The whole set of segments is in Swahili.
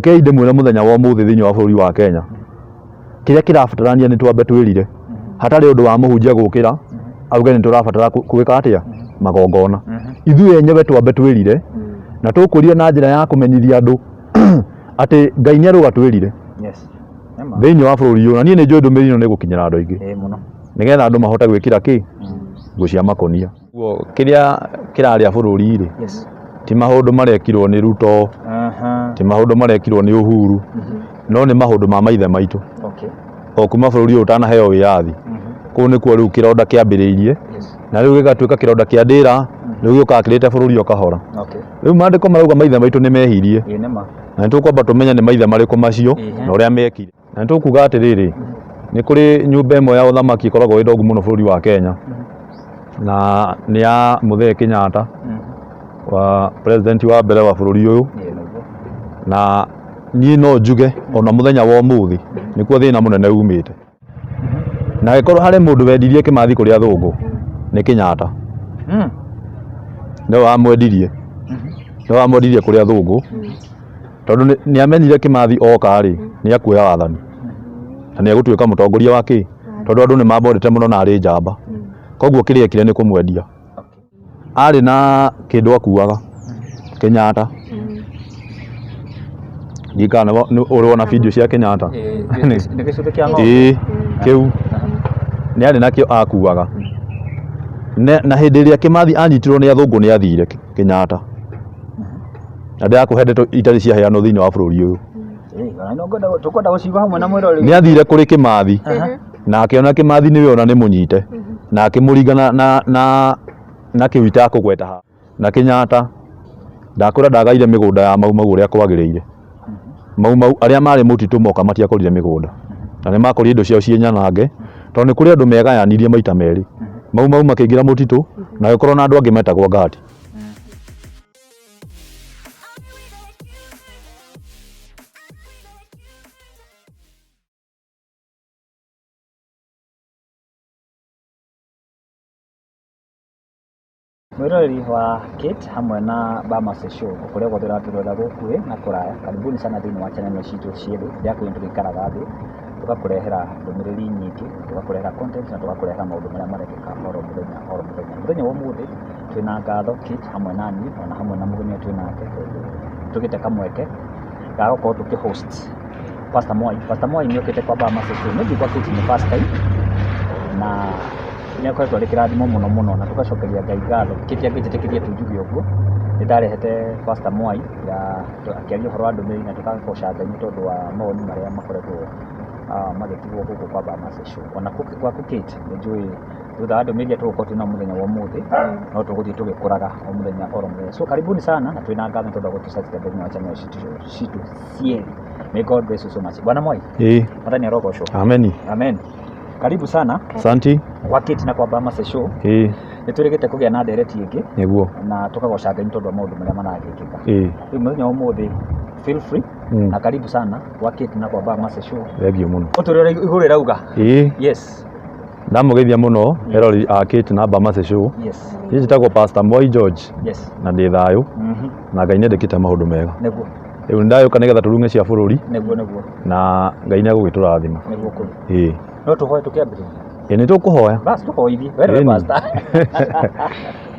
rekei ndimwira muthenya wa muthi thiini wa bururi wa Kenya kiria kirabatarania ni twambe twirire hatari undu wa muhunjia gukira auge ni turabatara gwika atia magongona ithuĩ enyewe twambe twirire na tukuria na njira ya kumenyithia andu ati Ngai ni aruga twirire thiini wa bururi uyu na nie ni njui ndumiri ino ni gukinyira andu aingi muno nigetha andu mahote gwikira ki ngucia makonia guo kiria kiraria bururi ri ti maundu marekirwo ni Ruto ti maundu marekirwo ni Uhuru no ni maundu ma maithe maitu o kuma bururi uyu utanaheo wiathi kuu nikuo riu kironda kiambiriirie na riu gigatuika kironda kia ndira riu giukakirite bururi ukahora riu maandiko marauga maithe maitu ni mehirie na nitukwamba tumenya ni maithe mariku macio na uria mekire na nitukuga atiriri ni kuri nyumba imwe ya uthamaki ikoragwo ithongu muno bururi wa Kenya na ni ya Muthee Kenyatta wa president wa mbere wa bururi uyu na nie no njuge ona muthenya wa umuthi nikuo thina munene umite na gikorwo hari mundu wendirie Kimathi kuri athungu ni Kenyatta no amwendirie kuri athungu tondu ni amenyire Kimathi oka ri ni akuoya wathani na ni agutuika mutongoria wa ki tondu andu ni mambondete muno na ari njamba koguo kiria ekire ni kumwendia ari na kindu akuaga Kenyatta ndikana urona video cia Kenyatta ni gicuthi kia ng'ombe kiu ni ari nakio akuaga na hindi iria Kimathi anyitirwo ni athungu ni athire Kenyatta na ndakuhende itari cia heano thiini wa bururi uyu tukwenda guciga hamwe na mwirori ni athire kuri Kimathi na akiona Kimathi niwe ona ni munyite na akimuringana na kiwita akugweta ha na Kenyatta ndakura ndagaire migunda ya mau uria kwagiriire mau aria mari mutitu moka matiakorire migunda na ni makorire indo ciao cienyanange tondu ni kuri andu megayanirie maita meri mau makiingira mutitu na gikorwo na andu angi metagwo ngati mwirori wa Kate hamwe na Bamase Show kuria gwathira turora gukue na kuraya karibuni sana thiini wa channel citu cieru ya kuintukaraga thi tugakurehera ndumiriri nyingi tugakurehera content na tugakurehera maundu maria marekeka oro muthenya wa umuthi twina ngatho Kate hamwe nani na hamwe na mugeni twinake tugite kamweke ga gukorwo tukihost Pastor Mwai ni okite kwa Bamase Show ni kwa Kate ni first time na ni akoretwo ari kirathimo muno na tugacokeria Ngai ngatho kitia ngitikirie tujuge uguo ni ndarehete Pastor Mwai ya akiaria horo andu meri na tugakoca Ngai tondu wa maoni maria makoretwo magĩtigwo gũkũ kwa Bamase Show ona kwa Kate nĩ njũĩ thutha andu meri tugukorwo twina muthenya wa umuthi no tũgũthiĩ tũgĩkũraga o muthenya oro muthenya so karibuni sana na twina ngatho tondu gũtucakĩra thĩinĩ wa channel citu cierĩ. May God bless you so much. Bwana Mwai Mwathani arogocwo. Amen. Karibu sana. Asante. Kwa Kate na kwa Bamase Show. Niturigite kugia na ndereti ingi niguo na tukagoca Ngai tondu wa maundu maria maragikika riu muthenya wa umuthi feel free na karibu sana kwa Kate na kwa Bamase Show. Thengio muno uturira iguru irauga yes ndamugeithia muno erori a Kate na Bamase Show. Yes njitagwo Pastor Mwai George. Yes na ndi thayo na Ngai nendekite maundu mega niguo riu ndayuka nigetha turunge cia bururi niguo na Ngai ni agugiturathima niguo kuri no tuhoe tukiambiriria ni tukuhoya basi tuhoithi wewe pastor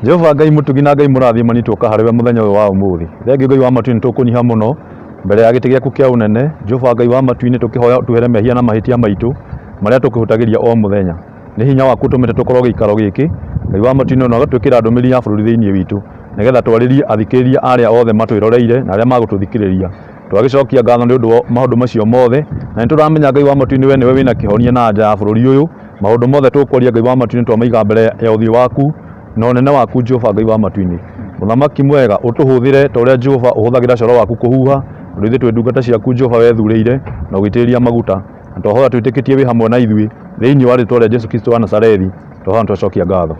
Jehova Ngai mutugi na Ngai murathima ni tuka hariwe muthenya uyu wa umuthi thengio Ngai wa matu ni tukunyiha muno mbere ya giti giaku kia unene Jehova Ngai wa matu ni tukihoya tuhere mehia na mahitia maitu maria tukihutagiria o muthenya ni hinya waku tumete tukorwo giikaro giki Ngai wa matu no agatwikira ndumiri ya bururi thiini witu nigetha twaririe athikiriria aria othe matwiroreire na aria magututhikiriria twagicokia ngatho ni undu maundu macio mothe na nituramenya Ngai wa matu ni we niwe wina kihonia na nja ya bururi uyu maundu mothe tukwaria Ngai wa matu ni twamaiga mbere ya uthio waku no nene waku Jehova Ngai wa matu ni muthamaki mwega utuhuthire ta uria Jehova uhuthagira coro waku kuhuha ndu twi ndungata ciaku Jehova wethurire na ugitiriria maguta na twahoya twitikitie wi hamwe na ithui thiini wa ritwa ria Jesu Kristo wa Nazarethi twahoya twacokia ngatho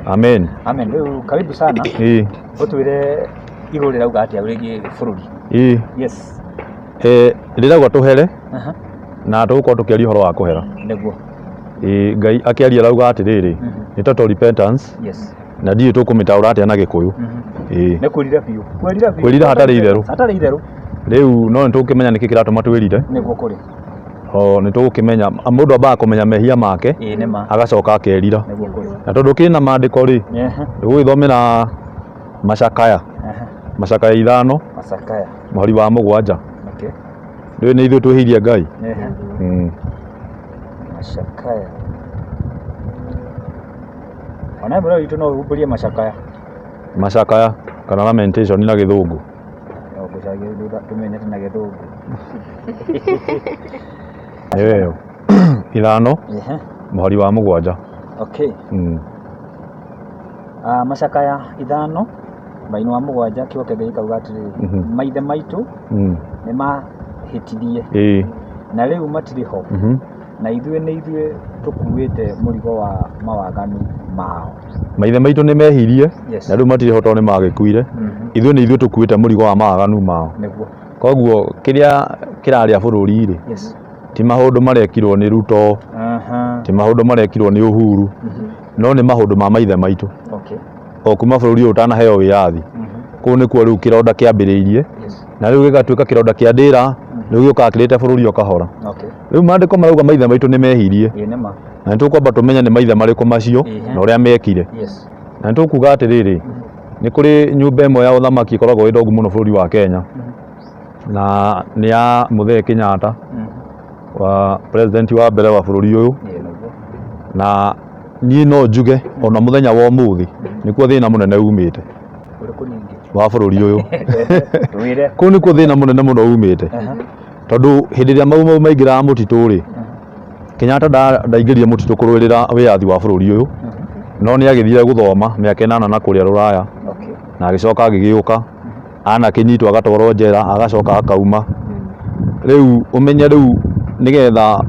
amen riu karibu sana utwire iguru rirauga atia urigi bururi yes riragwa tuhere na tugukorwo tukiaria horo wa kuhera niguo Ngai akiaria rauga atiriri ni total repentance na ndiye tukumitaura atia na Gikuyu ne kurira biu kwirira hatari itheru riu no nitũkĩmenya nĩkĩ kĩratũma twĩrire nĩguo kũrĩ nitũgũkĩmenya mũndũ ambaga kũmenya mehia make agacoka akerira na tondũ kĩrĩ na maandĩko rĩ ndĩgũgĩthomera Macakaya Macakaya 5 mũhari wa 7 rĩu nĩ ithuĩ twĩhĩirie Ngai Macakaya ona mbere itũ no ũhũmbĩrie Macakaya kana lamentation na gĩthũngũ tumenyete na gĩthũngũ Eyo 5 mũhari wa 7 Macakaya 5 mũhari wa 7 kiugo kĩa Ngai kauga atĩrĩrĩ maithe maitũ nĩ mahĩtirie na rĩu matirĩ ho na ithuĩ tũkuĩte mũrigo wa mawaganu mao maithe maitũ nĩ mehirie na rĩu matirĩ ho tondũ nĩ magĩkuire ithuĩ nĩ ithuĩ tũkuĩte mũrigo wa mawaganu mao koguo kĩrĩa kĩrarĩa bũrũri rĩ ti maũndũ marekirwo nĩ Ruto ti maũndũ marekirwo nĩ Uhuru no nĩ maũndũ ma maithe maitũ o kuma bũrũri ũyũ ũtanaheo wĩyathi kũu nĩkuo rĩu kĩronda kĩambĩrĩirie na rĩu gĩgatuĩka kĩronda kĩa ndĩra rĩu gĩũkaga kĩrĩte bũrũri o kahora rĩu maandĩko marauga maithe maitũ nĩ mehirie na nĩtũkwamba tũmenye nĩ maithe marĩkũ macio na ũrĩa mekire na nĩtũkuga atĩrĩrĩ nĩ kũrĩ nyũmba ĩmwe ya ũthamaki ĩkoragwo ĩ ndogu mũno bũrũri wa Kenya na nĩ ya Mũthee Kenyatta wa president wa mbere wa bũrũri ũyũ na niĩ no njuge ona mũthenya wa ũmũthĩ nĩkuo thĩna mũnene umĩte wa bũrũri ũyũ kũu nĩkuo thĩna mũnene mũno umĩte tondũ hĩndĩ ĩrĩa mau maingĩraga mũtitũ rĩ Kenyatta ndaingĩrire mũtitũ kũrũĩrĩra wĩyathi wa bũrũri ũyũ no nĩ agĩthire gũthoma mĩaka 8 na kũrĩa rũraya na agĩcoka agĩgĩũka anakĩnyitwo agatwarwo njera agacoka akauma rĩu ũmenye rĩu nĩgetha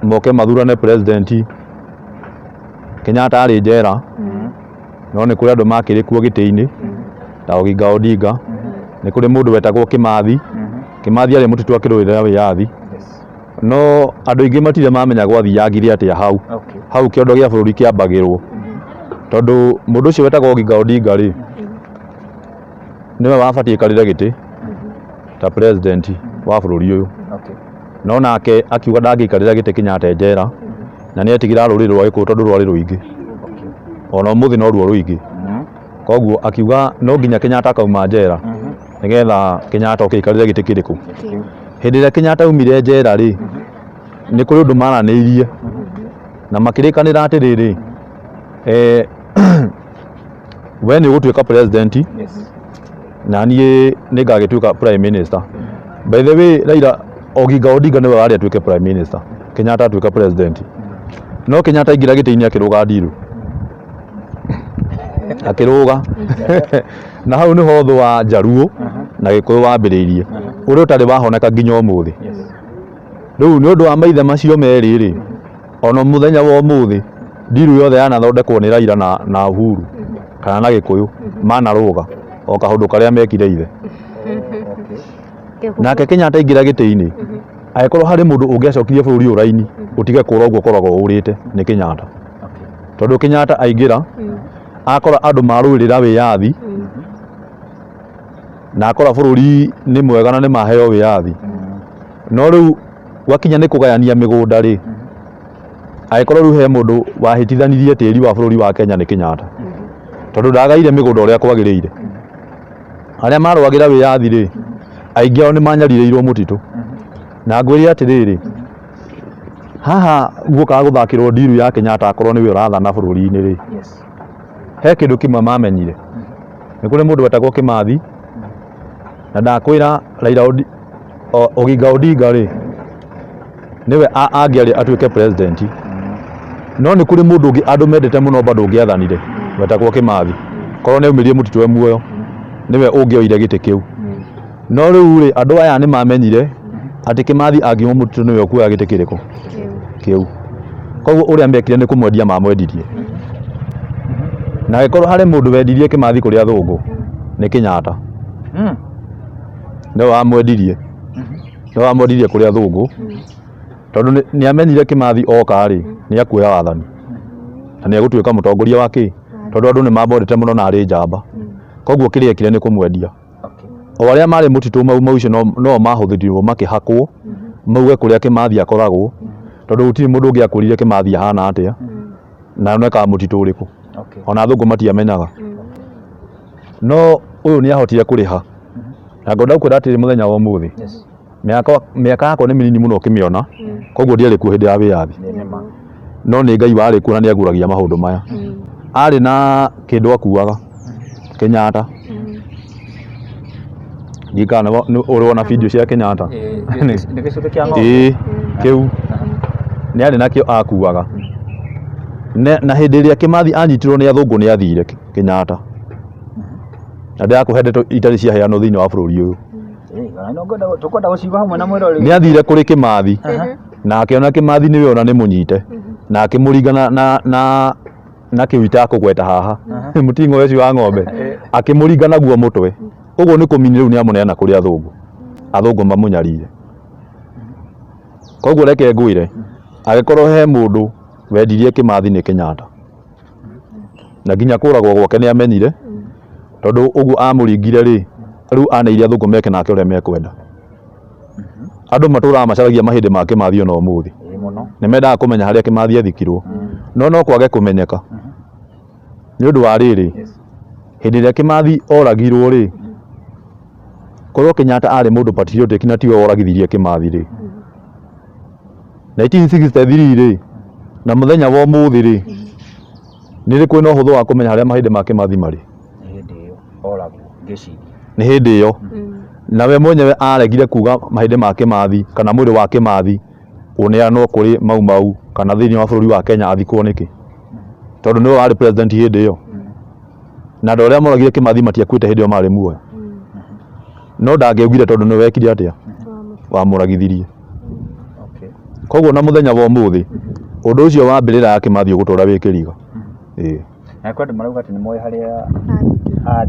moke mathurane president Kenyatta arĩ njera no nĩ kũrĩ andũ makĩrĩ kuo gĩtĩ-inĩ ta Oginga Odinga nĩ kũrĩ mũndũ wetagwo Kĩmathi arĩ mũtitũ akĩrũĩrĩra wĩyathi no andũ aingĩ matirĩ mamenya gwathiagire atĩa hau kĩondo gĩa bũrũri kĩambagĩrwo tondũ mũndũ ũcio wetagwo Oginga Odinga rĩ nĩwe wabatiĩ karĩre gĩtĩ ta president wa bũrũri ũyũ no nake akiuga ndangĩikarĩra gĩtĩ Kenyatta njera na nĩ etigĩra rũrĩrĩ rwa Gĩkũyũ tondũ rwarĩ rũingĩ ona ũmũthĩ no ruo rũingĩ koguo akiuga no nginya Kenyatta akauma njera nĩgetha Kenyatta ũkĩikarĩre gĩtĩ kĩrĩkũ hĩndĩ ĩrĩa Kenyatta aumire njera rĩ nĩ kũrĩ ũndũ maranĩirie na makĩrĩkanĩra atĩrĩrĩ we nĩ ũgũtuĩka president na niĩ nĩngagĩtuĩka prime minister by the way Raila Oginga Odinga nĩwe warĩ atuĩke prime minister Kenyatta atuĩka president no Kenyatta aingĩra gĩtĩ-inĩ akĩrũga ndirũ akĩrũga na hau nĩho thũ wa Njaruo na Gĩkũyũ wambĩrĩirie ũrĩa ũtarĩ wahoneka nginya ũmũthĩ rĩu nĩ ũndũ wa maithe macio merĩ rĩ ona mũthenya wa ũmũthĩ ndirũ yothe yanathondekwo nĩ Raila na Uhuru kana na Gĩkũyũ manarũga o kaũndũ karĩa mekire ithe nake Kenyatta aingĩra gĩtĩ-inĩ agĩkorwo harĩ mũndũ ũngĩacokirie bũrũri ũyũ raini ũtige kũra ũguo koragwo ũrĩte nĩ Kenyatta tondũ Kenyatta aingĩra akora andũ marũĩrĩra wĩyathi na akora bũrũri nĩ mwega na nĩ maheo wĩyathi no rĩu gwakinya nĩ kũgayania mĩgũnda rĩ agĩkorwo rĩu he mũndũ wahĩtithanirie tĩri wa bũrũri wa Kenya nĩ Kenyatta tondũ ndagaire mĩgũnda ũrĩa kwagĩrĩire arĩa marũagĩra wĩyathi rĩ aingĩ ao nĩ manyarirĩirwo mũtitũ na ngwĩre atĩrĩrĩ haha guokaga gũthakĩrwo ndirũ ya Kenyatta akorwo nĩwe ũrathana bũrũri-inĩ rĩ he kĩndũ kĩmwe mamenyire nĩ kũrĩ mũndũ wetagwo Kĩmathi na ndakwĩra Raila Oginga Odinga rĩ nĩwe angĩarĩ atuĩke president no nĩ kũrĩ mũndũ ũngĩ andũ mendete mũno bado ũngĩathanire wetagwo Kĩmathi korwo nĩ aumĩrie mũtitũ we muoyo nĩwe ũngĩoire gĩtĩ kĩu no rĩu rĩ andũ aya nĩ mamenyire atĩ Kĩmathi angiuma mũtitũ nĩwe ũkuoya gĩtĩ kĩrĩkũ kĩu koguo ũrĩa mekire nĩ kũmwendia mamwendirie na gĩkorwo harĩ mũndũ wendirie Kĩmathi kũrĩ athũngũ nĩ Kenyatta nĩwe wamwendirie kũrĩ athũngũ tondũ nĩ amenyire Kĩmathi oka rĩ nĩ akuoya wathani na nĩ egũtuĩka mũtongoria wa kĩ tondũ andũ nĩ mambondete mũno na arĩ njamba koguo kĩrĩa ekire nĩ kũmwendia o arĩa marĩ mũtitũ mau icio no mahũthĩrirwo makĩhakwo mauge kũrĩa Kĩmathi akoragwo tondũ gũtirĩ mũndũ ũngĩakũrire Kĩmathi ahana atĩa na onekaga mũtitũ ũrĩkũ ona athũngũ matiamenyaga no ũyũ nĩ ahotire kũrĩha na ngona ũkwĩra atĩ mũthenya wa ũmũthĩ mĩaka yakwa nĩ mĩnini mũno ũkĩmĩona koguo ndiarĩ kuo hĩndĩ ya wĩyathi no nĩ Ngai warĩ kuo na nĩ aguragia maũndũ maya arĩ na kĩndũ akuaga Kenyatta ndikana ũrĩ wona video cia Kenyatta nĩ gĩcũrĩ kĩa ng'ombe kĩu nĩ arĩ nakĩo akuaga na hĩndĩ ĩrĩa Kĩmathi anyitirwo nĩ athũngũ nĩ athire Kenyatta na ndakũhe ndeto itarĩ ciaheanwo thĩinĩ wa bũrũri ũyũ nĩ athire kũrĩ Kĩmathi na akĩona Kĩmathi nĩwe ona nĩ mũnyite na akĩmũringa na kĩũita kũgweta haha mũting'o ũcio wa ng'ombe akĩmũringa naguo mũtwe ũguo nĩ kũmini rĩu nĩ amũneana kũrĩ athũngũ mamũnyarire koguo reke ngwĩre agĩkorwo he mũndũ wendirie Kĩmathi nĩ Kenyatta na nginya kũragwo gwake nĩ amenyire tondũ ũguo amũringire rĩ rĩu aneire athũngũ meke nake ũrĩa mekwenda andũ matũraga macaragia mahĩndĩ ma Kĩmathi ona ũmũthĩ nĩ mendaga kũmenya harĩa Kĩmathi athikirwo no kwage kũmenyeka nĩ ũndũ wa rĩrĩ hĩndĩ ĩrĩa Kĩmathi oragirwo rĩ korwo Kenyatta arĩ mũndũ patriotic na tiwe woragithirie Kĩmathi rĩ 1963 rĩ na mũthenya wa ũmũthĩ rĩ nĩ rĩ kwĩna ũhũthũ wa kũmenya harĩa mahĩndĩ ma Kĩmathi marĩ nĩ hĩndĩ ĩyo nawe mwenyewe aregire kuga mahĩndĩ ma Kĩmathi kana mwĩrĩ wa Kĩmathi ũneanwo kũrĩ Mau kana thĩinĩ wa bũrũri wa Kenya athikwo nĩkĩ tondũ nĩwe warĩ president hĩndĩ ĩyo na andũ arĩa moragire Kĩmathi matiakuĩte hĩndĩ ĩyo marĩ muoyo no ndangĩaugire tondũ nĩwe wekire atĩa wamũragithirie koguo na mũthenya wa ũmũthĩ ũndũ ũcio wa mbĩrĩra ya Kĩmathi ũgũtũra wĩkĩriga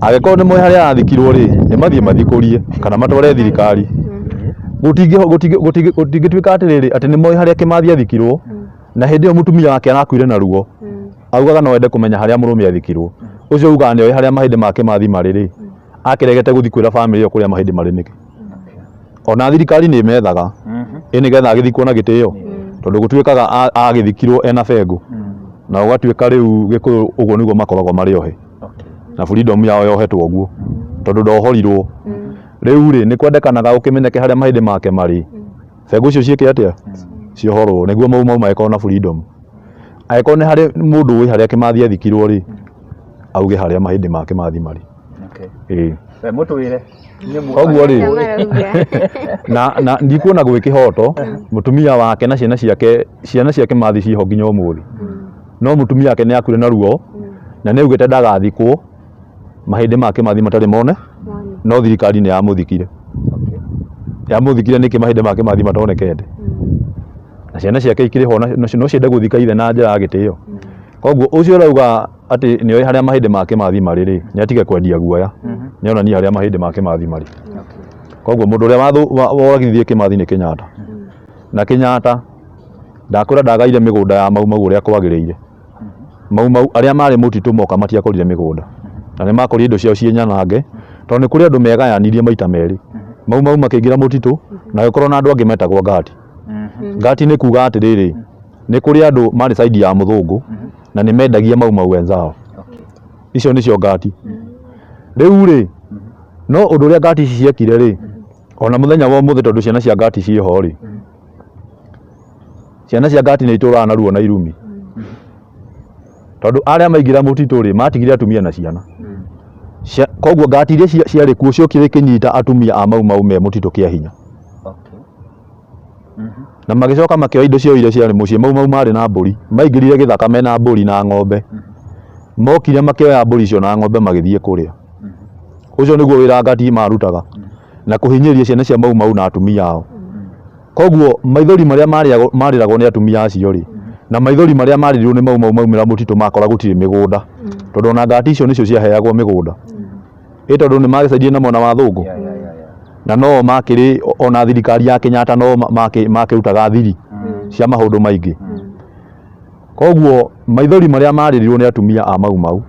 agĩkorwo nĩ moĩ harĩa athikirwo rĩ nĩ mathiĩ mathikũrie kana matware thirikari gũtingĩtuĩka atĩrĩrĩ atĩ nĩ moĩ harĩa Kĩmathi athikirwo na hĩndĩ ĩyo mũtumia wake arakuire na ruo augaga no ende kũmenya harĩa mũrũme athikirwo ũcio ugaga nĩ oĩ harĩa mahĩndĩ ma Kĩmathi marĩ rĩ akĩregete gũthiĩ kwĩra bamĩrĩ ĩyo kũrĩa mahĩndĩ marĩ nĩkĩ ona thirikari nĩ methaga nĩgetha agĩthikwo na gĩtĩo tondũ gũtuĩkaga agĩthikirwo ena bengo na ũgatuĩka rĩu Gĩkũyũ ũguo nĩguo makoragwo marĩ ohe na freedom yao yohetwo ũguo tondũ ndohorirwo rĩu rĩ nĩ kwendekanaga ũkĩmenyeke harĩa mahĩndĩ make marĩ bengo icio ciĩke atĩa ciohorwo nĩguo mau magĩkorwo na freedom agĩkorwo nĩ harĩ mũndũ ũĩ harĩa Kĩmathi athikirwo rĩ auge harĩa mahĩndĩ ma Kĩmathi marĩ koguo rĩ na ndikuona gwĩ kĩhoto mũtumia wake na ciana ciake Kĩmathi ciho nginya ũmũthĩ no mũtumia wake nĩ akuire na ruo na nĩ augĩte ndagathikwo mahĩndĩ ma Kĩmathi matarĩ mone no thirikari nĩ yamũthikire nĩkĩ mahĩndĩ ma Kĩmathi matonekete na ciana ciake ikĩrĩ ho no ciende gũthika ithe na njĩra ya gĩtĩo koguo ũcio ũrauga atĩ nĩ oĩ harĩa mahĩndĩ ma Kĩmathi marĩ rĩ nĩ atige kwendia guoya nĩ onania harĩa mahĩndĩ ma Kĩmathi marĩ koguo mũndũ ũrĩa woragithirie Kĩmathi nĩ Kenyatta na Kenyatta ndakwĩra ndagaire mĩgũnda ya Mau ũrĩa kwagĩrĩire Mau arĩa marĩ mũtitũ moka matiakorire mĩgũnda na nĩ makorire indo ciao cienyanange tondũ nĩ kũrĩ andũ megayanirie maita merĩ Mau makĩingĩra mũtitũ na gũkorwo na andũ angĩ metagwo Ngati nĩ kuga atĩrĩrĩ nĩ kũrĩ andũ marĩ side ya mũthũngũ na nĩ mendagia Mau wenzao icio nĩcio Ngati rĩu rĩ no ũndũ ũrĩa Ngati ici ciekire rĩ ona mũthenya wa ũmũthĩ tondũ ciana cia Ngati ciĩho rĩ ciana cia Ngati nĩ itũraga na ruo na irumi tondũ arĩa maingĩra mũtitũ rĩ matigire atumia na ciana koguo Ngati iria ciarĩ kuo ciokire kĩnyita atumia a Mau me mũtitũ kĩa hinya na magĩcoka makĩoya indo ciao iria ciarĩ mũciĩ Mau marĩ na mbũri maingĩrire gĩthaka mena mbũri na ng'ombe mokire makĩoya mbũri icio na ng'ombe magĩthiĩ kũrĩa ũcio nĩguo wĩra Ngati marutaga na kũhinyĩria ciana cia Mau na atumia ao koguo maithori marĩa marĩragwo nĩ atumia acio rĩ na maithori marĩa marĩrirwo nĩ Mau maumĩra mũtitũ makora gũtirĩ mĩgũnda tondũ ona Ngati icio nĩcio ciaheagwo mĩgũnda tondũ nĩ magĩcenjie na mwana wa thũngũ na no makĩrĩ ona thirikari ya Kenyatta no makĩrutaga thiri cia maũndũ maingĩ koguo maithori marĩa marĩrirwo nĩ atumia a Mau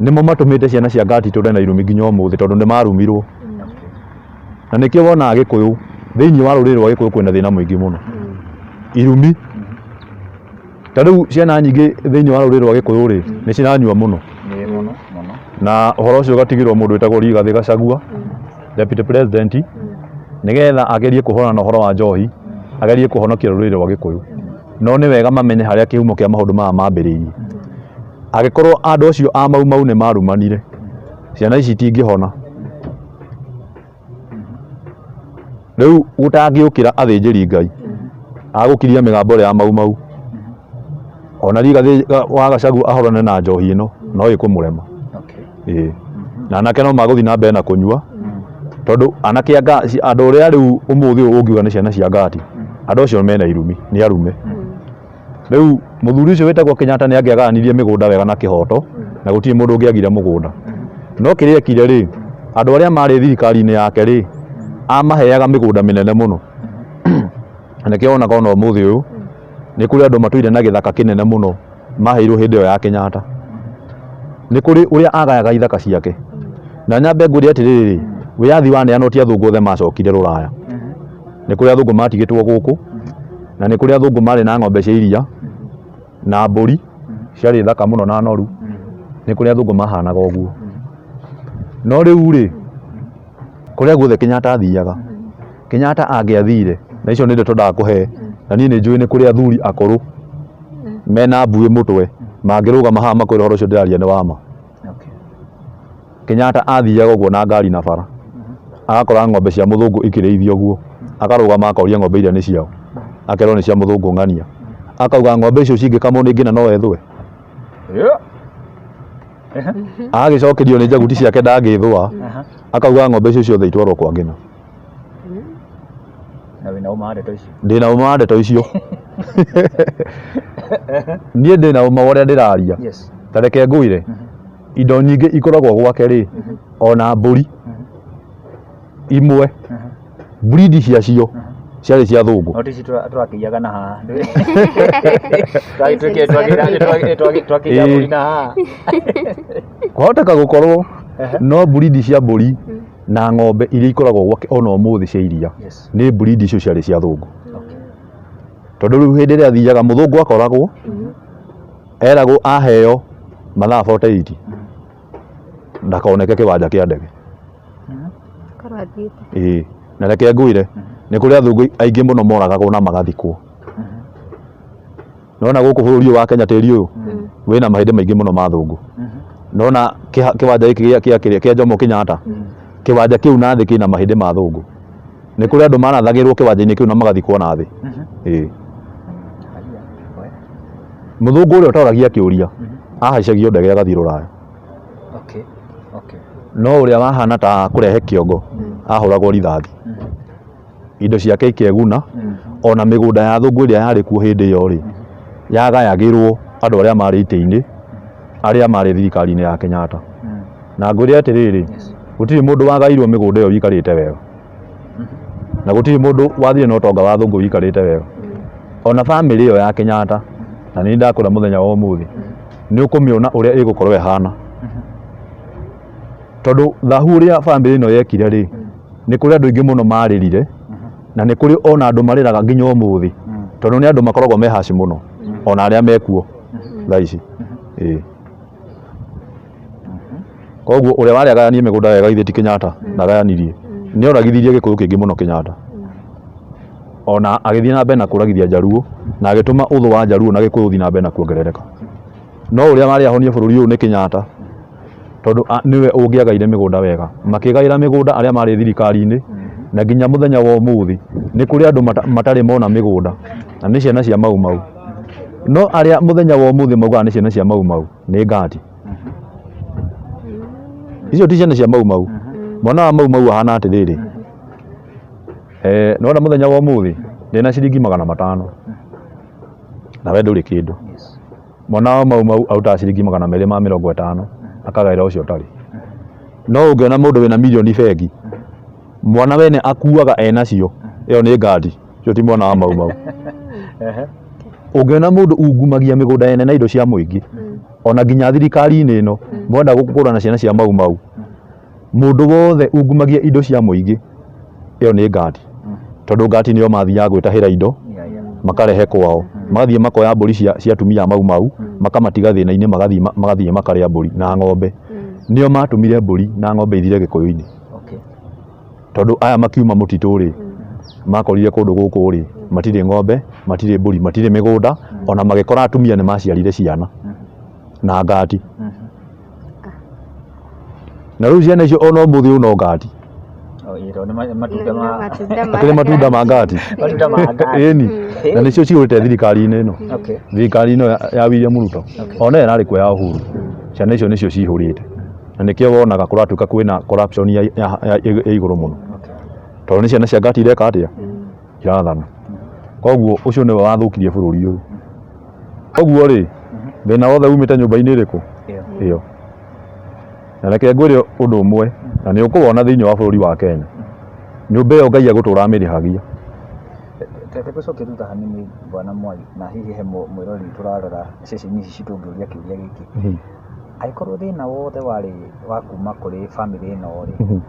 nimo matumite ciana cia ngati ture na irumi nginya umuthi tondu ni marumirwo na nikio wona Agikuyu thiini wa ruriri rwa Gikuyu kwina thina muingi muno irumi tariu ciana nyingi thiini wa ruriri rwa Gikuyu ri ni ciranyua muno na uhoro ucio gatigirwo mundu witagwo Rigathi Gachagua deputy president nigetha agerie kuhona na uhoro wa njohi agerie kuhonokia ruriri rwa Gikuyu no ni wega mamenye haria kihumo kia maundu maya mambiriirie agikorwo andu acio a mau ni marumanire ciana ici tingihona riu gutangiukira athinjiri Ngai agukiria migambo ya mau ona Rigathi wa Gachagua ahorane na njohi ino no ikumurema na anake no maguthi na mbere na kunyua tondu anake andu uria riu umuthi ungiuga ni ciana cia ngati andu acio mena irumi ni arume riu muthuri ucio wetagwo Kenyatta ni angiaganirie migunda wega na kihoto na gutiri mundu ungiagire mugunda no kiria kire ri andu aria mari thirikari-ini yake ri amaheaga migunda minene muno anake ona kona umuthi uyu ni kuri andu matuire na githaka kinene muno maheirwo hindi yo ya Kenyatta ni kuri uria agayaga ithaka ciake na nyambe nguri atiriri wiyathi wa neano ti athungu othe macokire Ruraya ni kuri athungu matigitwo guku na ni kuri athungu mari na ng'ombe cia iria na mburi ciari thaka muno na noru ni kuri athungu mahanaga uguo no riu ri kuria guothe Kenyatta athiaga Kenyatta angiathire na icio ni ndeto ndakuhe na nie ni njui ni kuri athuri akoru mena mbui mutwe mangirugama haha makwira horo ucio ndiraria ni wama Kenyatta athiaga uguo na ngari na bara agakora ng'ombe cia muthungu ikirithio uguo akarugama akoria ng'ombe iria ni ciao akerwo ni cia muthungu ng'ania akauga ng'ombe icio cingikamwo ni ngina no ethwe agicokerio ni njaguti ciake ndangithwa akauga ng'ombe icio ciothe itwarwo kwa ngina na wina uma ndeto icio ndina uma ndeto icio nie ndina uma uria ndiraria tareke nguire indo nyingi ikoragwo gwake ri ona mburi imwe breed ciacio ciari cia thungu no tici turakiyaga na haha kwahoteka gukorwo no breed cia mburi na ng'ombe iria ikoragwo gwake ona umuthi cia iria ni breed icio ciari cia thungu tondu riu hindi iria athiaga muthungu akoragwo eragwo aheo mathaa 48 ndakoneke kiwanja kia ndege na reke nguire ni kuri athungu aingi muno moragagwo na magathikwo nona guku bururi wa Kenya tiri uyu wina mahindi maingi muno ma thungu nona kiwanja giki kia Jomo Kenyatta kiwanja kiu na thi kina mahindi ma thungu ni kuri andu marathagirwo kiwanja-ini kiu na magathikwo na thi muthungu uria utoragia kiuria ahaicagio ndege agathii Ruraya no uria wahana ta kurehe kiongo ahuragwo rithathi indo ciake ikeguna ona migunda ya thungu iria yari kuo hindi iyo ri yagayagirwo andu aria mari ite-ini aria mari thirikari-ini ya Kenyatta na ngwire atiriri gutiri mundu wagairwo migunda iyo wikarite wega na gutiri mundu wathire na utonga wa thungu wikarite wega ona family iyo ya Kenyatta na ni ndakura muthenya wa umuthi ni ukumiona uria igukorwo ehana tondu thahu uria family ino yekire ri ni kuri andu ingi muno maririre na ni kuri ona andu mariraga nginya umuthi tondu ni andu makoragwo mehaci muno ona aria mekuo thaa ici koguo uria wari agayanie migunda wega ithe ti Kenyatta ndagayanirie ni oragithirie Gikuyu kingi muno Kenyatta ona agithie na mbere na kuragithia Jaruo na agituma uthu wa Jaruo na Gikuyu uthi na mbere na kuongerereka no uria wari ahonie bururi uyu ni Kenyatta tondu niwe ungiagaire migunda wega makigaira migunda aria mari thirikari-ini na nginya muthenya wa umuthi ni kuri andu matari mona migunda na ni ciana cia mau no aria muthenya wa umuthi mauga ni ciana cia mau ni ngati icio ti ciana cia mau mwana wa mau ahana atiriri no na muthenya wa umuthi ndina ciringi 500 na we nduri kindu mwana wa mau auta ciringi 250 akagaira ucio tari no ungiona mundu wina milioni bengi mwana wene akuaga enacio iyo ni ngati cio ti mwana wa mau ungiona mundu ungumagia migunda ene na indo cia muingi ona nginya thirikari-inĩ ĩno mwenda gũkũrana ciana cia mau mau mũndũ wothe ungumagia indo cia mũingĩ ĩyo nĩ ngati tondũ ngati nĩo mathiaga gwĩtahĩra indo makarehe kwao magathiĩ makoya mbũri cia atumia mau mau makamatiga thĩna-inĩ magathiĩ makarĩa mbũri na ng'ombe nĩo matũmire mbũri na ng'ombe ithire gĩkũyũ-inĩ tondũ aya makiuma mũtitũ rĩ makorire kũndũ gũkũ rĩ matirĩ ng'ombe matirĩ mbũri matirĩ mĩgũnda ona magĩkora atumia nĩ maciarire ciana na ngati na rĩu ciana icio ona ũmũthĩ ũyũ no ngati akĩrĩ matunda ma ngati ĩni na nĩcio cihũrĩte thirikari-inĩ ĩno thirikari ĩno ya William Ruto ona ĩyo ĩrarĩ kuo ya Uhuru ciana icio nĩcio cihũrĩte na nĩkĩo wonaga kũratuĩka kwĩna corruption ya igũrũ mũno tondũ nĩ ciana cia ngati ireka atĩa irathana koguo ũcio nĩwe wathũkirie bũrũri ũyũ koguo rĩ thĩna wothe umĩte nyũmba-inĩ ĩrĩkũ ĩyo na reke ngwĩre ũndũ ũmwe na nĩ ũkũwona thĩinĩ wa bũrũri wa Kenya nyũmba ĩyo Ngai agũtũra amĩrĩhagia tũcoke thutha hanini bwana Mwai na hihi he mwĩrori tũrarora ceceni ici tũngĩũria kĩũria gĩkĩ angĩkorwo thĩna wothe warĩ wa kuma kũrĩ bamĩrĩ ĩno rĩ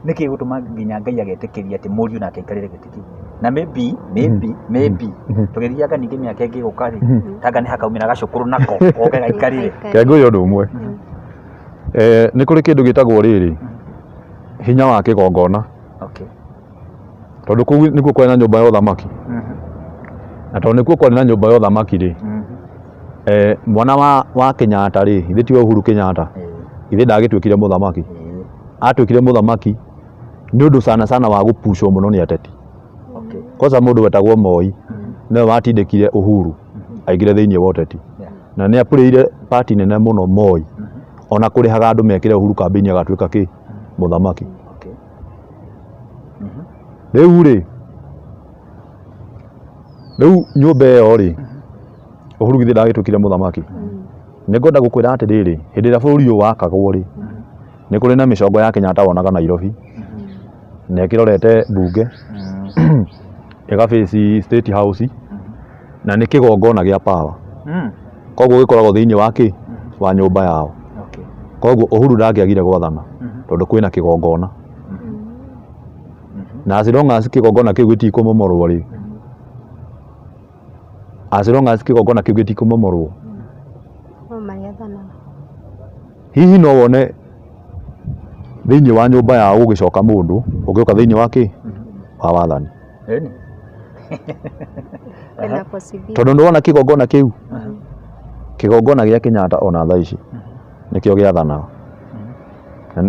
nĩkĩ gũtũma nginya Ngai agetĩkĩria atĩ mũriũ nake aikarĩre gĩtĩ kĩu na maybe tũgĩthianga ningĩ mĩaka ĩngĩ gũka rĩ tanga nĩ hakaumĩra gacũkũrũ nako oke gaikarire ke ngwĩre ũndũ ũmwe nĩ kũrĩ kĩndũ gĩtagwo rĩrĩ hinya wa kĩgongona tondũ kũu nĩkuo kwarĩ na nyũmba ya ũthamaki na tondũ nĩkuo kwarĩ na nyũmba ya ũthamaki rĩ mwana wa Kenyatta rĩ ithe tiwe Uhuru Kenyatta ithe ndagĩtuĩkire mũthamaki atuĩkire mũthamaki nĩ ũndũ sana wa gũpucwo mũno nĩ ateti kosa mũndũ wetagwo Moi nĩwe watindĩkire Uhuru aingĩre thĩinĩ wa ũteti na nĩ apũrĩire party nene mũno Moi ona kũrĩhaga andũ mekĩre Uhuru kambĩini agatuĩka kĩ mũthamaki rĩu nyũmba ĩyo rĩ Uhuru githĩ ndagĩtuĩkire mũthamaki nĩ ngwenda gũkwĩra atĩrĩrĩ hĩndĩ ĩrĩa bũrũri ũyũ wakagwo rĩ nĩ kũrĩ na mĩcongo ya Kenyatta wonaga Nairobi na ĩkĩrorete mbunge ĩgaface State House na nĩ kĩgongona gĩa power koguo gĩkoragwo thĩinĩ wa kĩ wa nyũmba yao koguo Uhuru ndangĩagire gwathana tondũ kwĩna kĩgongona na as long as kĩgongona kĩu gĩtikũmomorwo rĩ kĩgongona kĩu gĩtikũmomorwo hihi no wone thĩinĩ wa nyũmba yao gũgĩcoka mũndũ ũgĩũka thĩinĩ wa kĩ wa wathani tondũ nĩwona kĩgongona kĩu kĩgongona gĩa Kenyatta ona thaa ici nĩkĩo gĩathanaga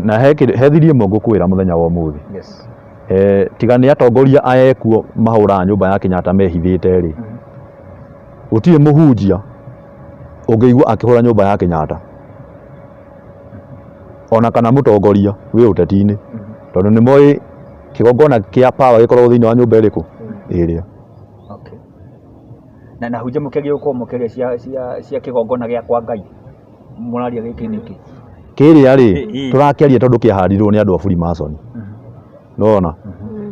na he thirie mo ngũkwĩra mũthenya wa ũmũthĩ tiga nĩ atongoria aya ekuo mahũraga nyũmba ya Kenyatta mehithĩte rĩ gũtirĩ mũhunjia ũngĩigua akĩhũra nyũmba ya Kenyatta ona kana mũtongoria wĩ ũteti-inĩ tondũ nĩ moĩ kĩgongona kĩa power gĩkoragwo thĩinĩ wa nyũmba ĩrĩkũ ĩrĩa na hunjia mũkĩria ũkorwo mũkĩria cia kĩgongona gĩa kwa Ngai mũraria gĩkĩ nĩkĩ kĩrĩa rĩ tũrakĩaria tondũ kĩaharirwo nĩ andũ a Freemason nona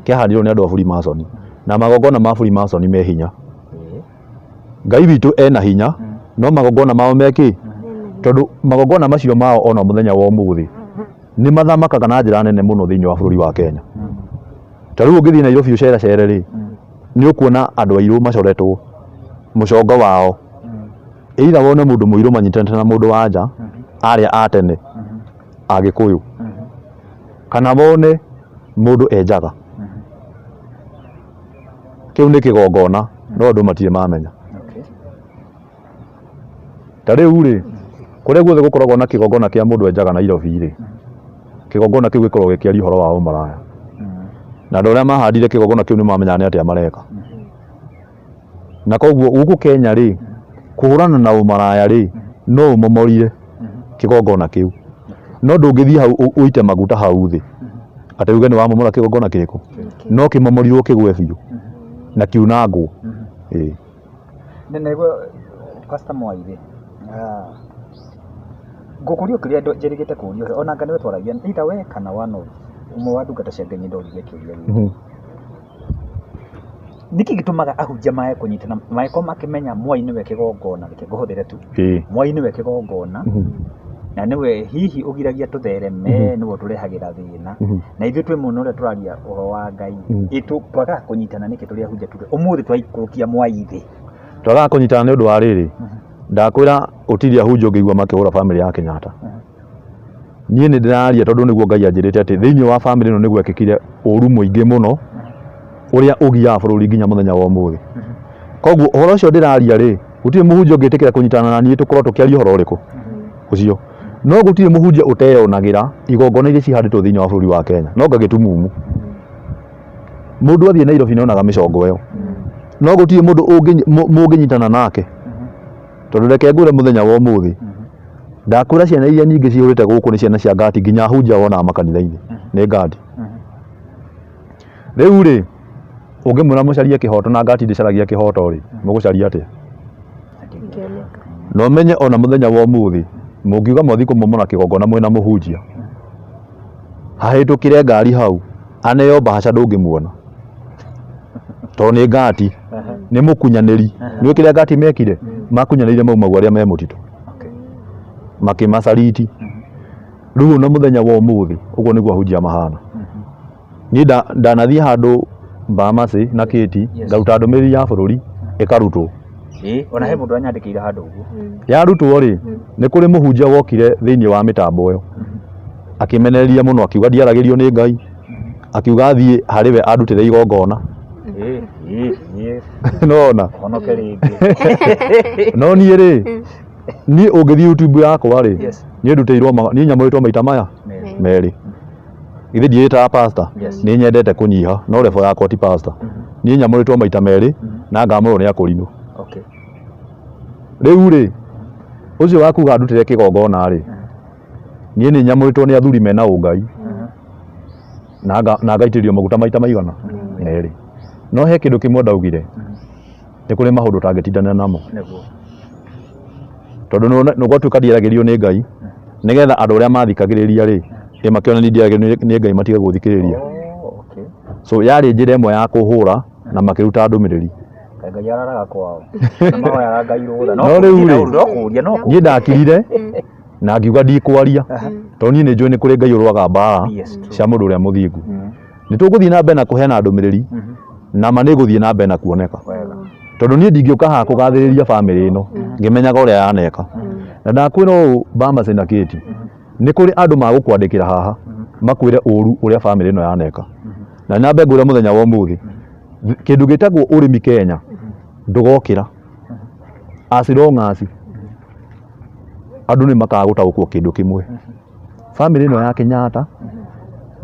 kĩaharirwo nĩ andũ a Freemason na magongona ma Freemason me hinya Ngai witũ ena hinya no magongona mao mekĩ tondũ magongona macio mao ona mũthenya wa ũmũthĩ nĩ mathamakaga na njĩra nene mũno thĩinĩ wa bũrũri wa Kenya ta rĩu ũngĩthiĩ Nairobi ũceracere rĩ nĩ ũkuona andũ airũ macoretwo mũcongo wao either wone mũndũ mũirũ manyitanĩte na mũndũ wa nja arĩa a tene Agĩkũyũ kana wone mũndũ enjaga kĩu nĩ kĩgongona no andũ matirĩ mamenya ta rĩu rĩ kũrĩa guothe gũkoragwo na kĩgongona kĩa mũndũ enjaga Nairobi rĩ kĩgongona kĩu gĩkoragwo gĩkĩaria ũhoro wa ũmaraya na andũ arĩa mahandire kĩgongona kĩu nĩ mamenya nĩ atĩa mareka na koguo gũkũ Kenya rĩ kũhũrana na ũmaraya rĩ no ũmomorire kĩgongona kĩu no ndũngĩthiĩ hau ũite maguta hau thĩ atĩ uge nĩ wamomora kĩgongona kĩrĩkũ no kĩmomorirwo kĩgwe biũ na kiunangwo nĩguo Pastor Mwai ngũkũria kĩrĩa njĩrĩgĩte kũria ona anga nĩwe twaragia either we kana wano ũmwe wa ndungata cia Ngai ndorire kĩũria gĩkĩ niki gitumaga ahunjia mae kunyitana maeko makimenya Mwai niwe kigongona reke nguhuthire tu Mwai niwe kigongona na niwe hihi ugiragia tuthereme niwe turehagira thina na ithuĩ twĩ mũno ũrĩa tũraria ũhoro wa Ngai twaga kũnyitana nĩkĩ tũrĩ ahunjia tuge ũmũthĩ twaikũrũkia Mwai thĩ twaga kũnyitana nĩ ũndũ wa rĩrĩ ndakwĩra ũtirĩ ahunjia ũngĩigua makĩhũra famĩlĩ ya Kenyatta niĩ nĩ ndĩraria tondũ nĩguo Ngai anjĩrĩte atĩ thĩinĩ wa famĩlĩ ĩno nĩguo ekĩkire ũru mũingĩ mũno ũrĩa ũgiaga bũrũri nginya mũthenya wa ũmũthĩ koguo ũhoro ũcio ndĩraria rĩ gũtirĩ mũhunjia ũngĩtĩkĩra kũnyitana na niĩ tũkorwo tũkĩaria ũhoro ũrĩkũ ũcio no gũtirĩ mũhunjia ũteyonagĩra igongona iria cihandĩtwo thĩinĩ wa bũrũri wa Kenya no ngagĩtumumu mũndũ athiĩ Nairobi nĩonaga mĩcongo ĩyo no gũtirĩ mũndũ mũngĩnyitana nake tondũ reke ngwĩre mũthenya wa ũmũthĩ ndakwĩra ciana iria nyingĩ cihũrĩte gũkũ nĩ ciana cia ngati nginya ahunjia wonaga makanitha-inĩ nĩ ngati rĩu rĩ ũngĩmwĩra mũcarie kĩhoto na ngati ndĩcaragia kĩhoto rĩ mũgũcaria atĩa no ũmenye ona mũthenya wa ũmũthĩ mũngiuga mwathi kũmomora kĩgongona mwĩna mũhunjia hahĩtũkĩre ngari hau aneo mbahaca ndũngĩmuona tondũ nĩ ngati nĩ mũkunyanĩri nĩ kĩrĩa ngati mekire makunyanĩire mau arĩa me mũtitũ makĩmacariti rĩu na mũthenya wa ũmũthĩ ũguo nĩguo ahunjia mahana niĩ ndanathiĩ handũ Mbamasi na Kĩti ngaruta ndũmĩrĩri ya bũrũri ĩkarutwo ona he mũndũ anyandĩkĩire handũ ũguo yarutwo rĩ nĩ kũrĩ mũhunjia wokire thĩinĩ wa mĩtambo ĩyo akĩmenereria mũno akiuga ndiaragĩrio nĩ Ngai akiuga athiĩ harĩ we andutĩre igongona nona no niĩ rĩ niĩ ũngĩthiĩ YouTube yakwa rĩ niĩ ndutĩirwo niĩ nyamũrĩtwo maita maya merĩ ithe ndiĩtaga pastor nĩ nyendete kũnyiha no revo yakwa ti pastor niĩ nyamũrĩtwo maita merĩ na ngamũrwo nĩ akũrinũ rĩu rĩ ũcio wakuga ndutĩre kĩgongona rĩ niĩ nĩ nyamũrĩtwo nĩ athuri mena ũngai na ngaitĩrio maguta maita maigana merĩ no he kĩndũ kĩmwe ndaugire nĩ kũrĩ maũndũ tangĩtindana namo tondũ nĩgwatuĩka ndieragĩrio nĩ Ngai nĩgetha andũ arĩa mathikagĩrĩria rĩ makĩona nĩ ndieragĩrio nĩ Ngai matige gũthikĩrĩria so yarĩ njĩra ĩmwe ya kũhũra na makĩruta ndũmĩrĩri Ngai araraga kwao na mahoyaga Ngai rũtha no rĩu rĩ niĩ ndakirire na ngiuga ndikwaria tondũ niĩ nĩ njũĩ nĩ kũrĩ Ngai ũrũaga mbara cia mũndũ ũrĩa mũthingu nĩ tũgũthiĩ na mbere na kũheana ndũmĩrĩri na ma nĩ gũthiĩ na mbere na kuoneka tondũ niĩ ndingĩũka haha kũgathĩrĩria famĩlĩ ĩno ngĩmenyaga ũrĩa yaneka na ndakwĩra ũũ Mbamasi na Kĩti nĩ kũrĩ andũ magũkwandĩkĩra haha makwĩre ũru ũrĩa famĩlĩ ĩno yaneka na nyambe ngwĩre mũthenya wa ũmũthĩ kĩndũ gĩtagwo ũrĩmi Kenya ndũgokĩra as long as andũ nĩ makaga gũtaũkwo kĩndũ kĩmwe famĩlĩ ĩno ya Kenyatta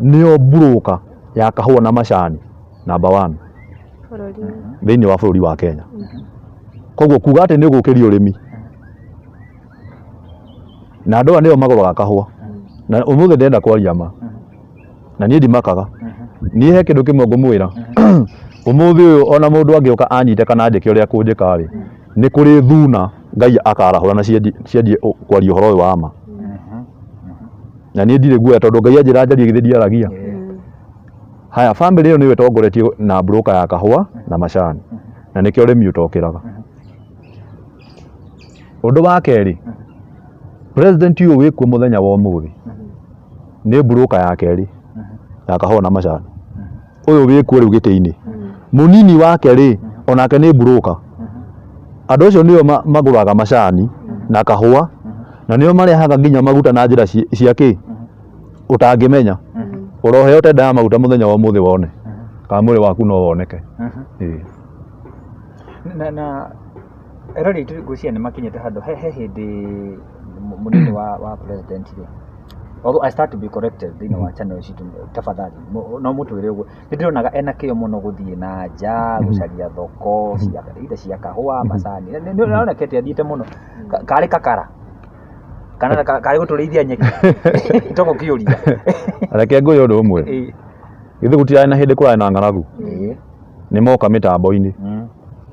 nĩyo broker ya kahũa na macani number 1 thĩinĩ wa bũrũri wa Kenya koguo kuga atĩ nĩ gũkĩria ũrĩmi na andũ aya nĩo magũraga kahũa na ũmũthĩ ndenda kwaria ma na niĩ ndimakaga niĩ he kĩndũ kĩmwe ngũmwĩra ũmũthĩ ũyũ ona mũndũ angĩũka anyite kana andĩke ũrĩa kũnjĩka rĩ nĩ kũrĩ thuna Ngai akarahũra na ciendie kwaria ũhoro ũyũ wa ma na niĩ ndirĩ guoya tondũ Ngai anjĩra njarie githĩ ndiaragia haya famĩlĩ ĩyo nĩyo ĩtongoretie na broker ya kahũa na macani na nĩkĩo ũrĩmi ũtokĩraga ũndũ wa kerĩ president ũyũ wĩkuo mũthenya wa ũmũthĩ nĩ broker ya kerĩ ya kahũa na macani ũyũ wĩkuo rĩu gĩtĩ-inĩ mũnini wake rĩ onake nĩ broker andũ acio nĩo magũraga macani na kahũa na nĩo marehaga nginya maguta na njĩra cia kĩ ũtangĩmenya ũroheo tenda ya maguta mũthenya wa ũmũthĩ wone kana mwĩrĩ waku no woneke na erori ngwĩciria nĩ makinyĩte handũ he hĩndĩ mũnini wa president rĩ although I start to be corrected thĩinĩ wa channel citũ tafadhali no mũtwĩre ũguo nĩ ndĩronaga ena kĩo mũno gũthiĩ na nja gũcaria thoko cia kahũa macani nĩonekete athiĩte mũno karĩ kakara kana karĩ gũtũrĩithia nyeki itoko kĩũria reke ngũye ũndũ ũmwe githĩ gũtirarĩ na hĩndĩ kũrarĩ na ng'aragu nĩ moka mĩtambo-inĩ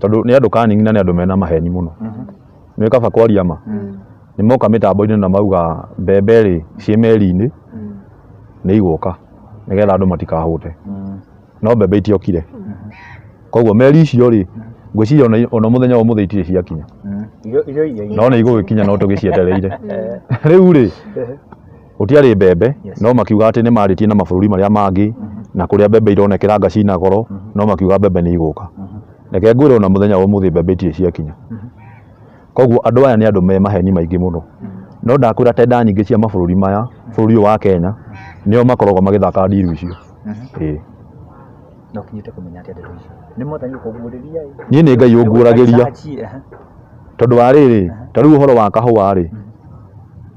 tondũ nĩ andũ kaningi na nĩ andũ mena maheni mũno nĩ kaba kwaria ma nĩ moka mĩtambo-inĩ na mauga mbembe rĩ ciĩ meri-inĩ nĩ igũka nĩgetha andũ matikahũte no mbembe itiokire koguo meri icio rĩ ngwĩciria ona mũthenya wa mũthĩ itirĩ ciakinya no nĩ igũgĩkinya no tũgĩcietereire rĩu rĩ gũtiarĩ mbembe no makiuga atĩ nĩ marĩtie na mabũrũri marĩa mangĩ na kũrĩa mbembe ironekeranga cina goro no makiuga mbembe nĩ igũka reke ngwĩre ona mũthenya wa ũmũthĩ mbembe itirĩ ciakinya koguo andũ aya nĩ andũ me maheni maingĩ mũno no ndakwĩra tenda nyingĩ cia mabũrũri maya bũrũri ũyũ wa Kenya nĩo makoragwo magĩthaka ndiru icio no kinyĩte kũmenya atĩ andũ icio nĩ mwathani ũkũguũrĩria niĩ nĩ Ngai ũnguũragĩria tondũ wa rĩrĩ ta rĩu ũhoro wa kahũa rĩ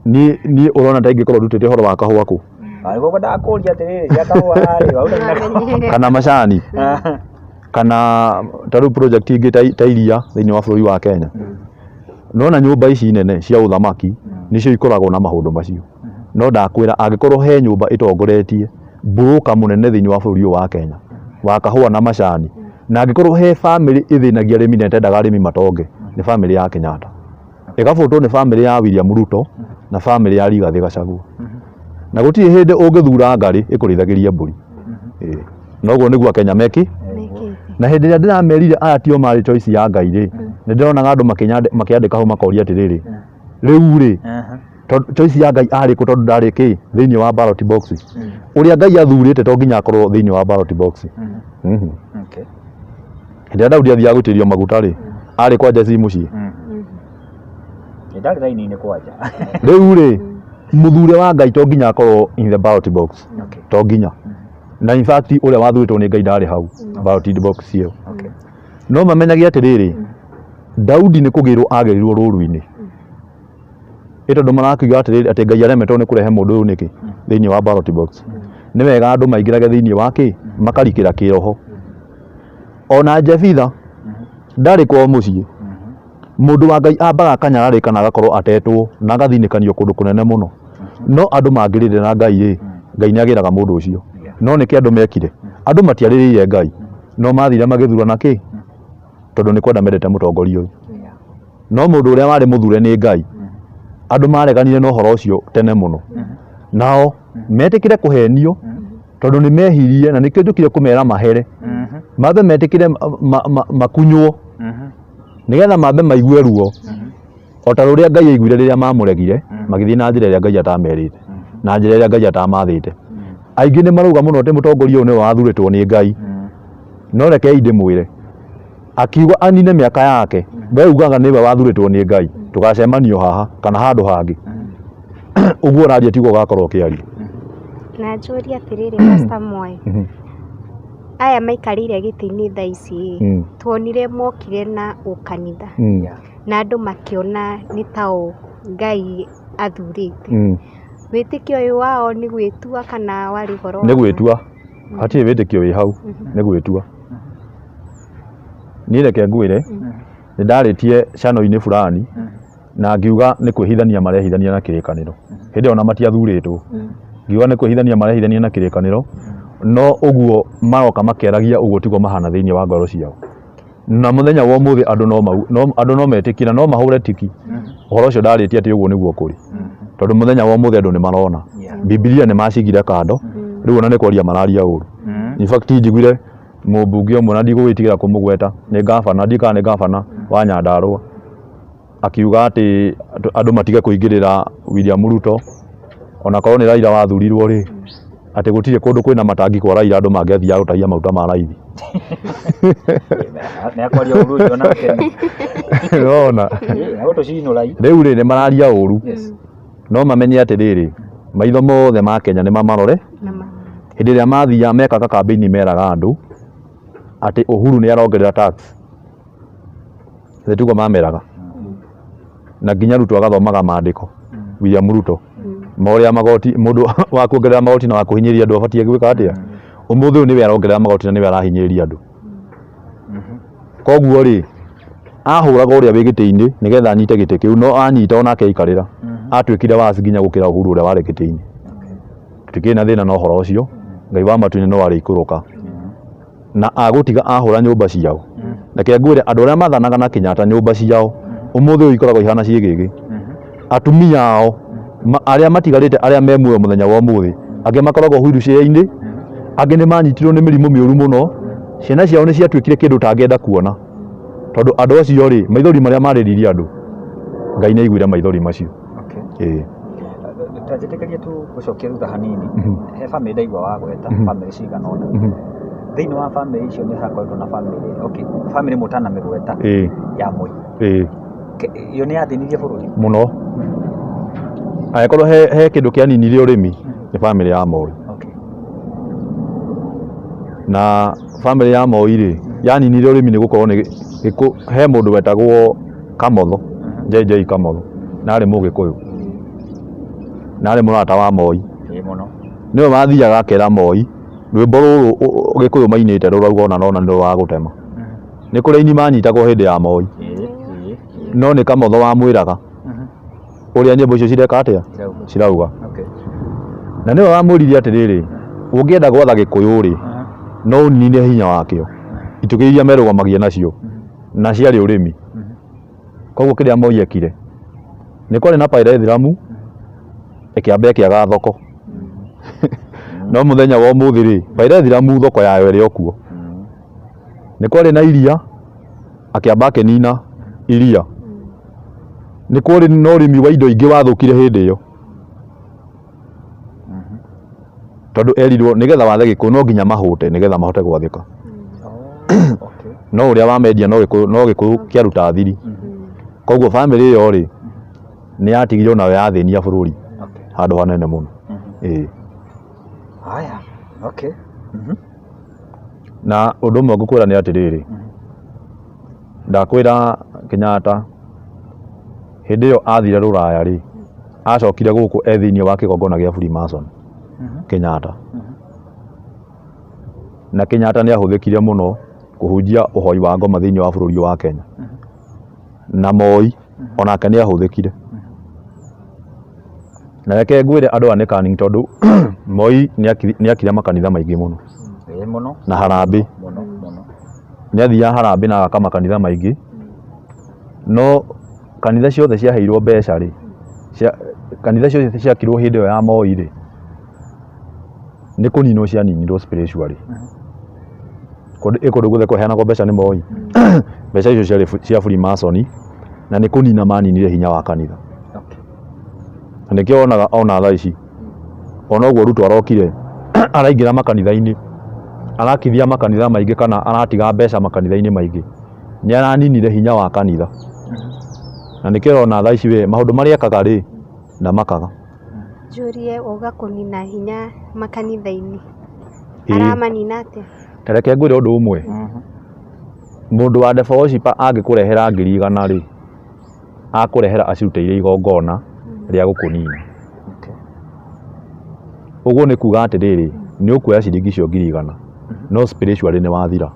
niĩ ũrona ta ingĩkorwo ndutĩte ũhoro wa kahũa kũ Alikuwa ndakũria atĩrĩrĩ cia kahũa harĩ kana macani kana ta rĩu project ingĩ ta iria thĩinĩ wa bũrũri wa Kenya nona nyũmba ici nene cia ũthamaki nĩcio ikoragwo na maũndũ macio no ndakwĩra angĩkorwo he nyũmba ĩtongoretie mbũrũka mũnene thĩinĩ wa bũrũri wa Kenya wa kahũa na macani na angĩkorwo he family ĩthĩnagia arĩmi na ĩtendaga arĩmi matonge nĩ family ya Kenyatta ĩgabũtwo nĩ family ya William Ruto na family ya Rigathĩ Gachagua na gũtirĩ hĩndĩ ũngĩthura ngarĩ ĩkũrĩithagĩria mbũri noguo nĩguo Kenya meki na hĩndĩ ĩrĩa ndĩramerire aya tio marĩ choice ya Ngai rĩ nĩ ndĩronaga andũ makĩandĩka hau makoria atĩrĩrĩ rĩu rĩ choice ya Ngai arĩ kũ tondũ ndarĩ kĩ thĩinĩ wa ballot box ũrĩa Ngai athurĩte to nginya akorwo thĩinĩ wa ballot box hĩndĩ ĩrĩa Daudi athiaga gũitĩrio maguta rĩ arĩ kwa Jesse mũciĩ ndarĩ raini-inĩ kwanja rĩu rĩ mũthure wa Ngai to nginya akorwo in the ballot box to nginya na in fact ũrĩa wathurĩtwo nĩ Ngai ndarĩ hau ballot box ĩyo no mamenyagia atĩrĩrĩ Daudi nĩ kũgĩrwo agĩrirwo rũru-inĩ tondũ marakiuga atĩrĩrĩ atĩ Ngai aremetwo nĩ kũrehe mũndũ ũyũ nĩkĩ thĩinĩ wa ballot box nĩ wega andũ maingĩrage thĩinĩ wa kĩ makarikĩra kĩroho ona Jebitha ndarĩ kwao mũciĩ mũndũ wa Ngai ambaga akanyararĩka kana agakorwo atetwo na agathinĩkanio kũndũ kũnene mũno no andũ mangĩrĩire na Ngai rĩ Ngai nĩ agĩraga mũndũ ũcio no nĩkĩ andũ mekire andũ matiarĩrĩire Ngai no mathire magĩthurana kĩ tondũ nĩ kwenda mendete mũtongoria ũyũ no mũndũ ũrĩa warĩ mũthure nĩ Ngai andũ mareganire na ũhoro ũcio tene mũno nao metĩkire kũhenio tondũ nĩ mehirie na nĩkĩo njũkire kũmera mahere mambe metĩkire makunywo nĩgetha mambe maigue ruo o ta rũrĩa Ngai aiguire rĩrĩa mamũregire magĩthiĩ na njĩra ĩrĩa Ngai atamerĩte na njĩra ĩrĩa Ngai atamathĩte aingĩ nĩ marauga mũno atĩ mũtongoria ũyũ nĩwe wathurĩtwo nĩ Ngai no rekei ndĩmwĩre akiuga anine mĩaka yake we ugaga nĩwe wathurĩtwo nĩ Ngai tũgacemanio haha kana handũ hangĩ ũguo ũraria tiguo ũgakorwo ũkĩaria na njũria atĩrĩrĩ Pastor Mwai aya maikarĩire gĩtĩ-inĩ thaa ici tuonire mokire na ũkanitha na andũ makĩona nĩ tao Ngai athurĩte wĩtĩkio ũyũ wao nĩ gwĩtua kana warĩ horo nĩ gwĩtua hatirĩ wĩtĩkio wĩ hau nĩ gwĩtua niĩ reke ngwĩre nĩ ndarĩtie channel-inĩ fulani na ngiuga nĩ kwĩhithania marehithania na kĩrĩkanĩro hĩndĩ ona matiathurĩtwo ngiuga nĩ kwĩhithania marehithania na kĩrĩkanĩro no ũguo maroka makĩaragia ũguo tiguo mahana thĩinĩ wa ngoro ciao na mũthenya wa ũmũthĩ andũ no metĩkira no mahũre tiki ũhoro ũcio ndarĩtie atĩ ũguo nĩguo kũrĩ tondũ mũthenya wa ũmũthĩ andũ nĩ marona Biblia nĩ macigire kando rĩu ona nĩ kwaria mararia ũru in fact njiguire mũmbunge ũmwe na ndigũgĩtigĩra kũmũgweta nĩ gavana ndikana nĩ gavana wa Nyandarũa akiuga atĩ andũ matige kũingĩrĩra William Ruto ona korwo nĩ Raila wathurirwo rĩ atĩ gũtirĩ kũndũ kwĩna matangi kwa Raila andũ mangĩathiaga gũtahia maguta ma raithi nĩ akwaria ũru ũcio nake nona rĩu rĩ nĩ mararia ũru no mamenye atĩrĩrĩ maitho mothe ma Kenya nĩ mamarore hĩndĩ ĩrĩa mathia mekaga kambĩini meraga andũ atĩ Uhuru nĩ arongerera tax nĩ tiguo mameraga na nginya Ruto agathomaga maandĩko William Ruto morĩa magoti mũndũ wa kuongerera magoti na wa kũhinyĩria andũ abatie gwĩka atĩa ũmũthĩ ũyũ nĩwe arongerera magoti na nĩwe arahinyĩrĩria andũ koguo rĩ ahũraga ũrĩa wĩ gĩtĩ-inĩ nĩgetha anyite gĩtĩ kĩu no anyita onake aikarĩra atuĩkire wasi nginya gũkĩra Uhuru ũrĩa warĩ gĩtĩ-inĩ tũtikĩrĩ na thĩna na ũhoro ũcio Ngai wa matu-inĩ no arĩ ikũrũka na agũtiga ahũra nyũmba ciao reke ngwĩre andũ arĩa mathanaga na Kenyatta nyũmba ciao ũmũthĩ ũyũ ikoragwo ihana ciĩgĩgĩ atumia ao arĩa matigarĩte arĩa me muoyo mũthenya wa ũmũthĩ angĩ makoragwo wheelchair-inĩ angĩ nĩ manyitirwo nĩ mĩrimũ mĩũru mũno ciana ciao nĩ ciatuĩkire kĩndũ tangĩenda kuona tondũ andũ acio rĩ maithori marĩa marĩririe andũ Ngai nĩ aiguire maithori macio. Twanjĩtĩkĩrie tu gũcokia thutha hanini he famĩlĩ ndaigua wa gweta famĩlĩ cigana ũna thĩinĩ wa famĩlĩ icio nĩ hakoretwo na famĩlĩ mũtanamĩgweta ya Moi. Iyo nĩ yathĩnirie bũrũri mũno angĩkorwo he kĩndũ kĩaninirie ũrĩmi nĩ famĩlĩ ya Moi. Na famĩlĩ ya Moi rĩ yaninire ũrĩmi nĩ gũkorwo he mũndũ wetagwo Kamotho JJ Kamotho na arĩ Mũgĩkũyũ na arĩ mũrata wa Moi. Nĩwe mathiaga akera Moi rwĩmbo rũrũ Gĩkũyũ mainĩte rũrauga ona nona nĩ rwa gũtema. Nĩ kũrĩ aini manyitagwo hĩndĩ ya Moi no nĩ Kamotho wamwĩraga ũrĩa nyĩmbo icio cireka atĩa cirauga. Na nĩwe wamwĩrire atĩrĩrĩ ũngĩenda gwatha Gĩkũyũ rĩ no ũnine hinya wakĩo itũkĩ iria merũgamagia nacio na ciarĩ ũrĩmi. Koguo kĩrĩa Moi ekire nĩ kwarĩ na Pairethiramu ĩkĩamba ĩkĩaga thoko no mũthenya wa ũmũthĩ rĩ Pairethiramu thoko yayo ĩrĩ o kuo. Nĩ kwarĩ na iria akĩamba akĩnina iria. Nĩ kwarĩ na ũrĩmi wa indo ingĩ wathũkire hĩndĩ ĩyo tondũ erirwo nĩgetha wathe Gĩkũyũ no nginya mahũte nĩgetha mahote gwathĩka. No ũrĩa wamendia no Gĩkũyũ kĩaruta thiri. Koguo famĩlĩ ĩyo rĩ nĩ yatigire nayo yathĩnia bũrũri handũ hanene mũno. Na ũndũ ũmwe ngũkwĩra nĩ atĩrĩrĩ ndakwĩra Kenyatta hĩndĩ ĩyo athire rũraya rĩ acokire gũkũ thĩinĩ wa kĩgongona gĩa Freemason Kenyatta. Na Kenyatta nĩ ahũthĩkire mũno kũhunjia ũhoi wa ngoma thĩinĩ wa bũrũri wa Kenya. Na Moi onake nĩ ahũthĩkire. Na reke ngwĩre andũ a nĩkanĩ tondũ Moi nĩ akire makanitha maingĩ mũno na Harambĩ. Nĩ athiaga Harambĩ na agaka makanitha maingĩ no kanitha ciothe ciaheirwo mbeca rĩ kanitha ciothe ciakirwo hĩndĩ ĩyo ya Moi rĩ nĩ kũninwo cianinirwo spiritually. Kũndũ guothe kũheanagwo mbeca nĩ Moi mbeca icio ciarĩ cia Freemason na nĩ kũnina maninire hinya wa kanitha. Na nĩkĩo wonaga ona thaa ici ona ũguo Ruto arokire araingĩra makanitha-inĩ arakithia makanitha maingĩ kana aratiga mbeca makanitha-inĩ maingĩ nĩ araninire hinya wa kanitha. Na nĩkĩo ona thaa ici we maũndũ marĩa ekaga rĩ ndamakaga. Njũrie ũga kũnina hinya makanitha-inĩ aramanina atĩa? Tareke ngwĩre ũndũ ũmwe mũndũ wa Devoship angĩkũrehera 100 rĩ akũrehera acirutĩire igongona rĩa gũkũnina. Ũguo nĩ kuga atĩrĩrĩ nĩ ũkuoya ciringi icio 100 no spiritually nĩ wathira.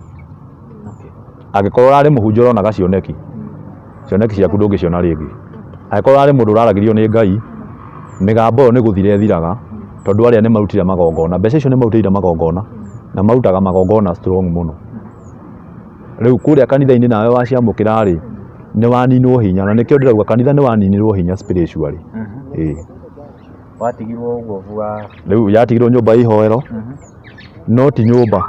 Angĩkorwo arĩ mũhunjia ũronaga cioneki ciaku ndũngĩciona rĩngĩ. Angĩkorwo arĩ mũndũ ũraragĩrio nĩ Ngai mĩgambo ĩyo nĩ gũthira ĩthiraga tondũ arĩa nĩ marutire magongona. Mbeca icio nĩ marutĩire magongona na marutaga magongona strong mũno. Rĩu kũrĩa kanitha-inĩ nawe waciamũkĩra rĩ nĩ waninwo hinya. Na nĩkĩo ndĩrauga kanitha nĩ waninirwo hinya spiritually. Watigirwo ũguo bua rĩu yatigirwo nyũmba ihoero no ti nyũmba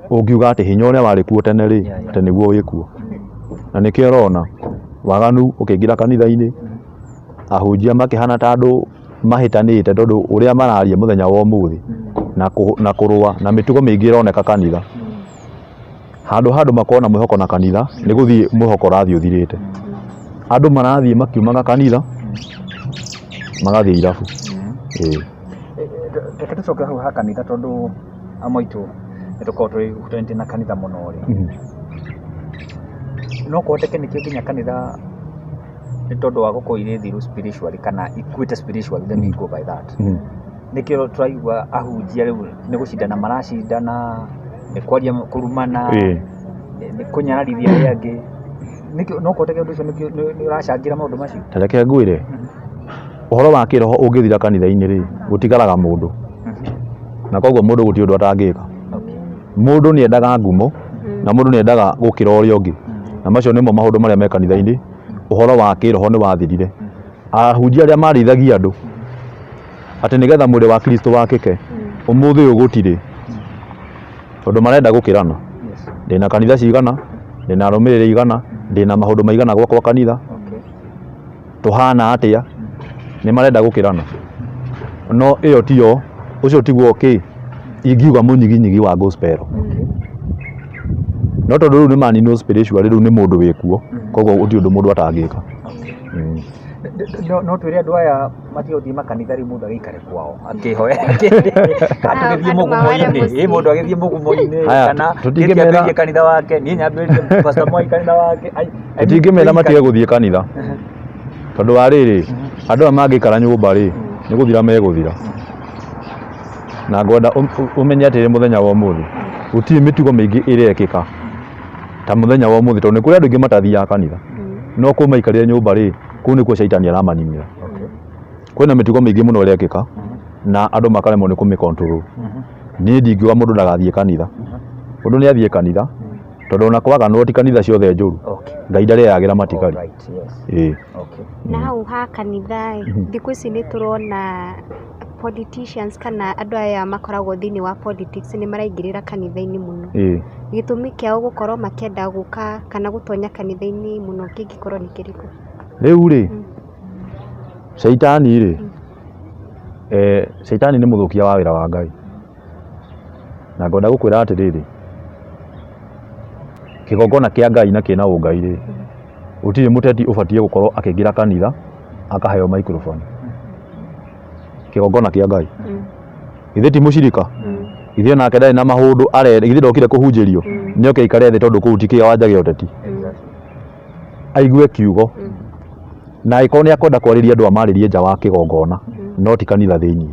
ũngiuga atĩ hinya ũrĩa warĩ kuo tene rĩ atĩ nĩguo wĩ kuo. Na nĩkĩo ũrona waganu ũkĩingĩra kanitha-inĩ ahunjia makĩhana ta andũ mahĩtanĩte tondũ ũrĩa mararia mũthenya wa ũmũthĩ na kũrũa na mĩtugo mĩingĩ ĩroneka kanitha. Handũ makorwo na mwĩhoko na kanitha nĩ gũthiĩ mwĩhoko ũrathiĩ ũthirĩte. Andũ marathiĩ makiumaga kanitha magathiĩ irabu. Reke tũcoke hau ha kanitha tondũ amwe aitũ nĩtũkoragwo tũrĩ na kanitha mũno rĩ. No kũhoteke nĩkĩo nginya kanitha nĩ tondũ wa gũkorwo irĩ thiru spiritually kana ikuĩte spiritually, let me go by that. Nĩkĩo tũraigua ahunjia rĩu nĩ gũcindana maracindana nĩ kwaria kũrumana nĩ kũnyararithia arĩa angĩ. Nĩkĩo no kũhoteke ũndũ ũcio nĩ ũracangĩra maũndũ macio. Tareke ngwĩre ũhoro wa kĩroho ũngĩthira kanitha-inĩ rĩ gũtigaraga mũndũ na koguo mũndũ gũtirĩ ũndũ atangĩka. Mũndũ nĩ endaga ngumo na mũndũ nĩ endaga gũkĩra ũrĩa ũngĩ na macio nĩmo maũndũ marĩa me kanitha-inĩ. Ũhoro wa kĩroho nĩ wathirire. Ahunjia arĩa marĩithagia andũ atĩ nĩgetha mwĩrĩ wa Kristo wakĩke ũmũthĩ ũyũ gũtirĩ. tondu marenda gukirana ndina kanitha cigana ndina arumiriri igana ndina maundu maigana gwakwa kanitha tuhana atia ni marenda gukirana no iyo tio ucio tiguo ingiuga munyiginyigi wa gospel no tondu riu ni manino spiritual riu ni mundu wikuo koguo uti undu mundu atangika no twire andu aya matio thie makanitha riu mundu agikare kwao akihoya atugithie mugumo-ini mundu agithie mugumo-ini kana tutingimera kanitha wake ni nyambirie pastor Moi kanitha wake tutingimera matige guthie kanitha tondu wa riri andu aya mangikara nyumba ri ni guthira meguthira na ngwenda umenye atiri muthenya wa umuthi gutiri mitugo mingi irekika ta muthenya wa umuthi tondu kuri andu ingi matathiaga kanitha no ku maikarire nyumba ri ku nikuo shaitani aramanimira kwina mitugo mingi muno irekika na andu makaremwo ni kumicontrol ni ndingiuga mundu ndagathie kanitha mundu ni athie kanitha tondu ona kwaga no ti kanitha ciothe njuru Ngai ndareagira matigari na hau ha kanitha thiku ici ni turona politicians kana andu aya makoragwo thiini wa politics ni maraingirira kanitha-ini muno gitumi kiao gukorwo makienda guka kana gutonya kanitha-ini muno kingikorwo ni kiriku riu ri shaitani ri shaitani ni muthukia wa wira wa Ngai na ngwenda gukwira atiriri kigongona kia Ngai na kina ungai ri utiri muteti ubatie gukorwo akiingira kanitha akaheo microphone kigongona kia Ngai ithe ti mucirika ithe nake ndari na mahundu arenda ithe ndokire kuhunjirio nioke ikare thi tondu kuu ti kiwanja gia uteti aigue kiugo na iko ni akwenda kwariria andu amaririe nja wa kigongona no ti kanitha thiini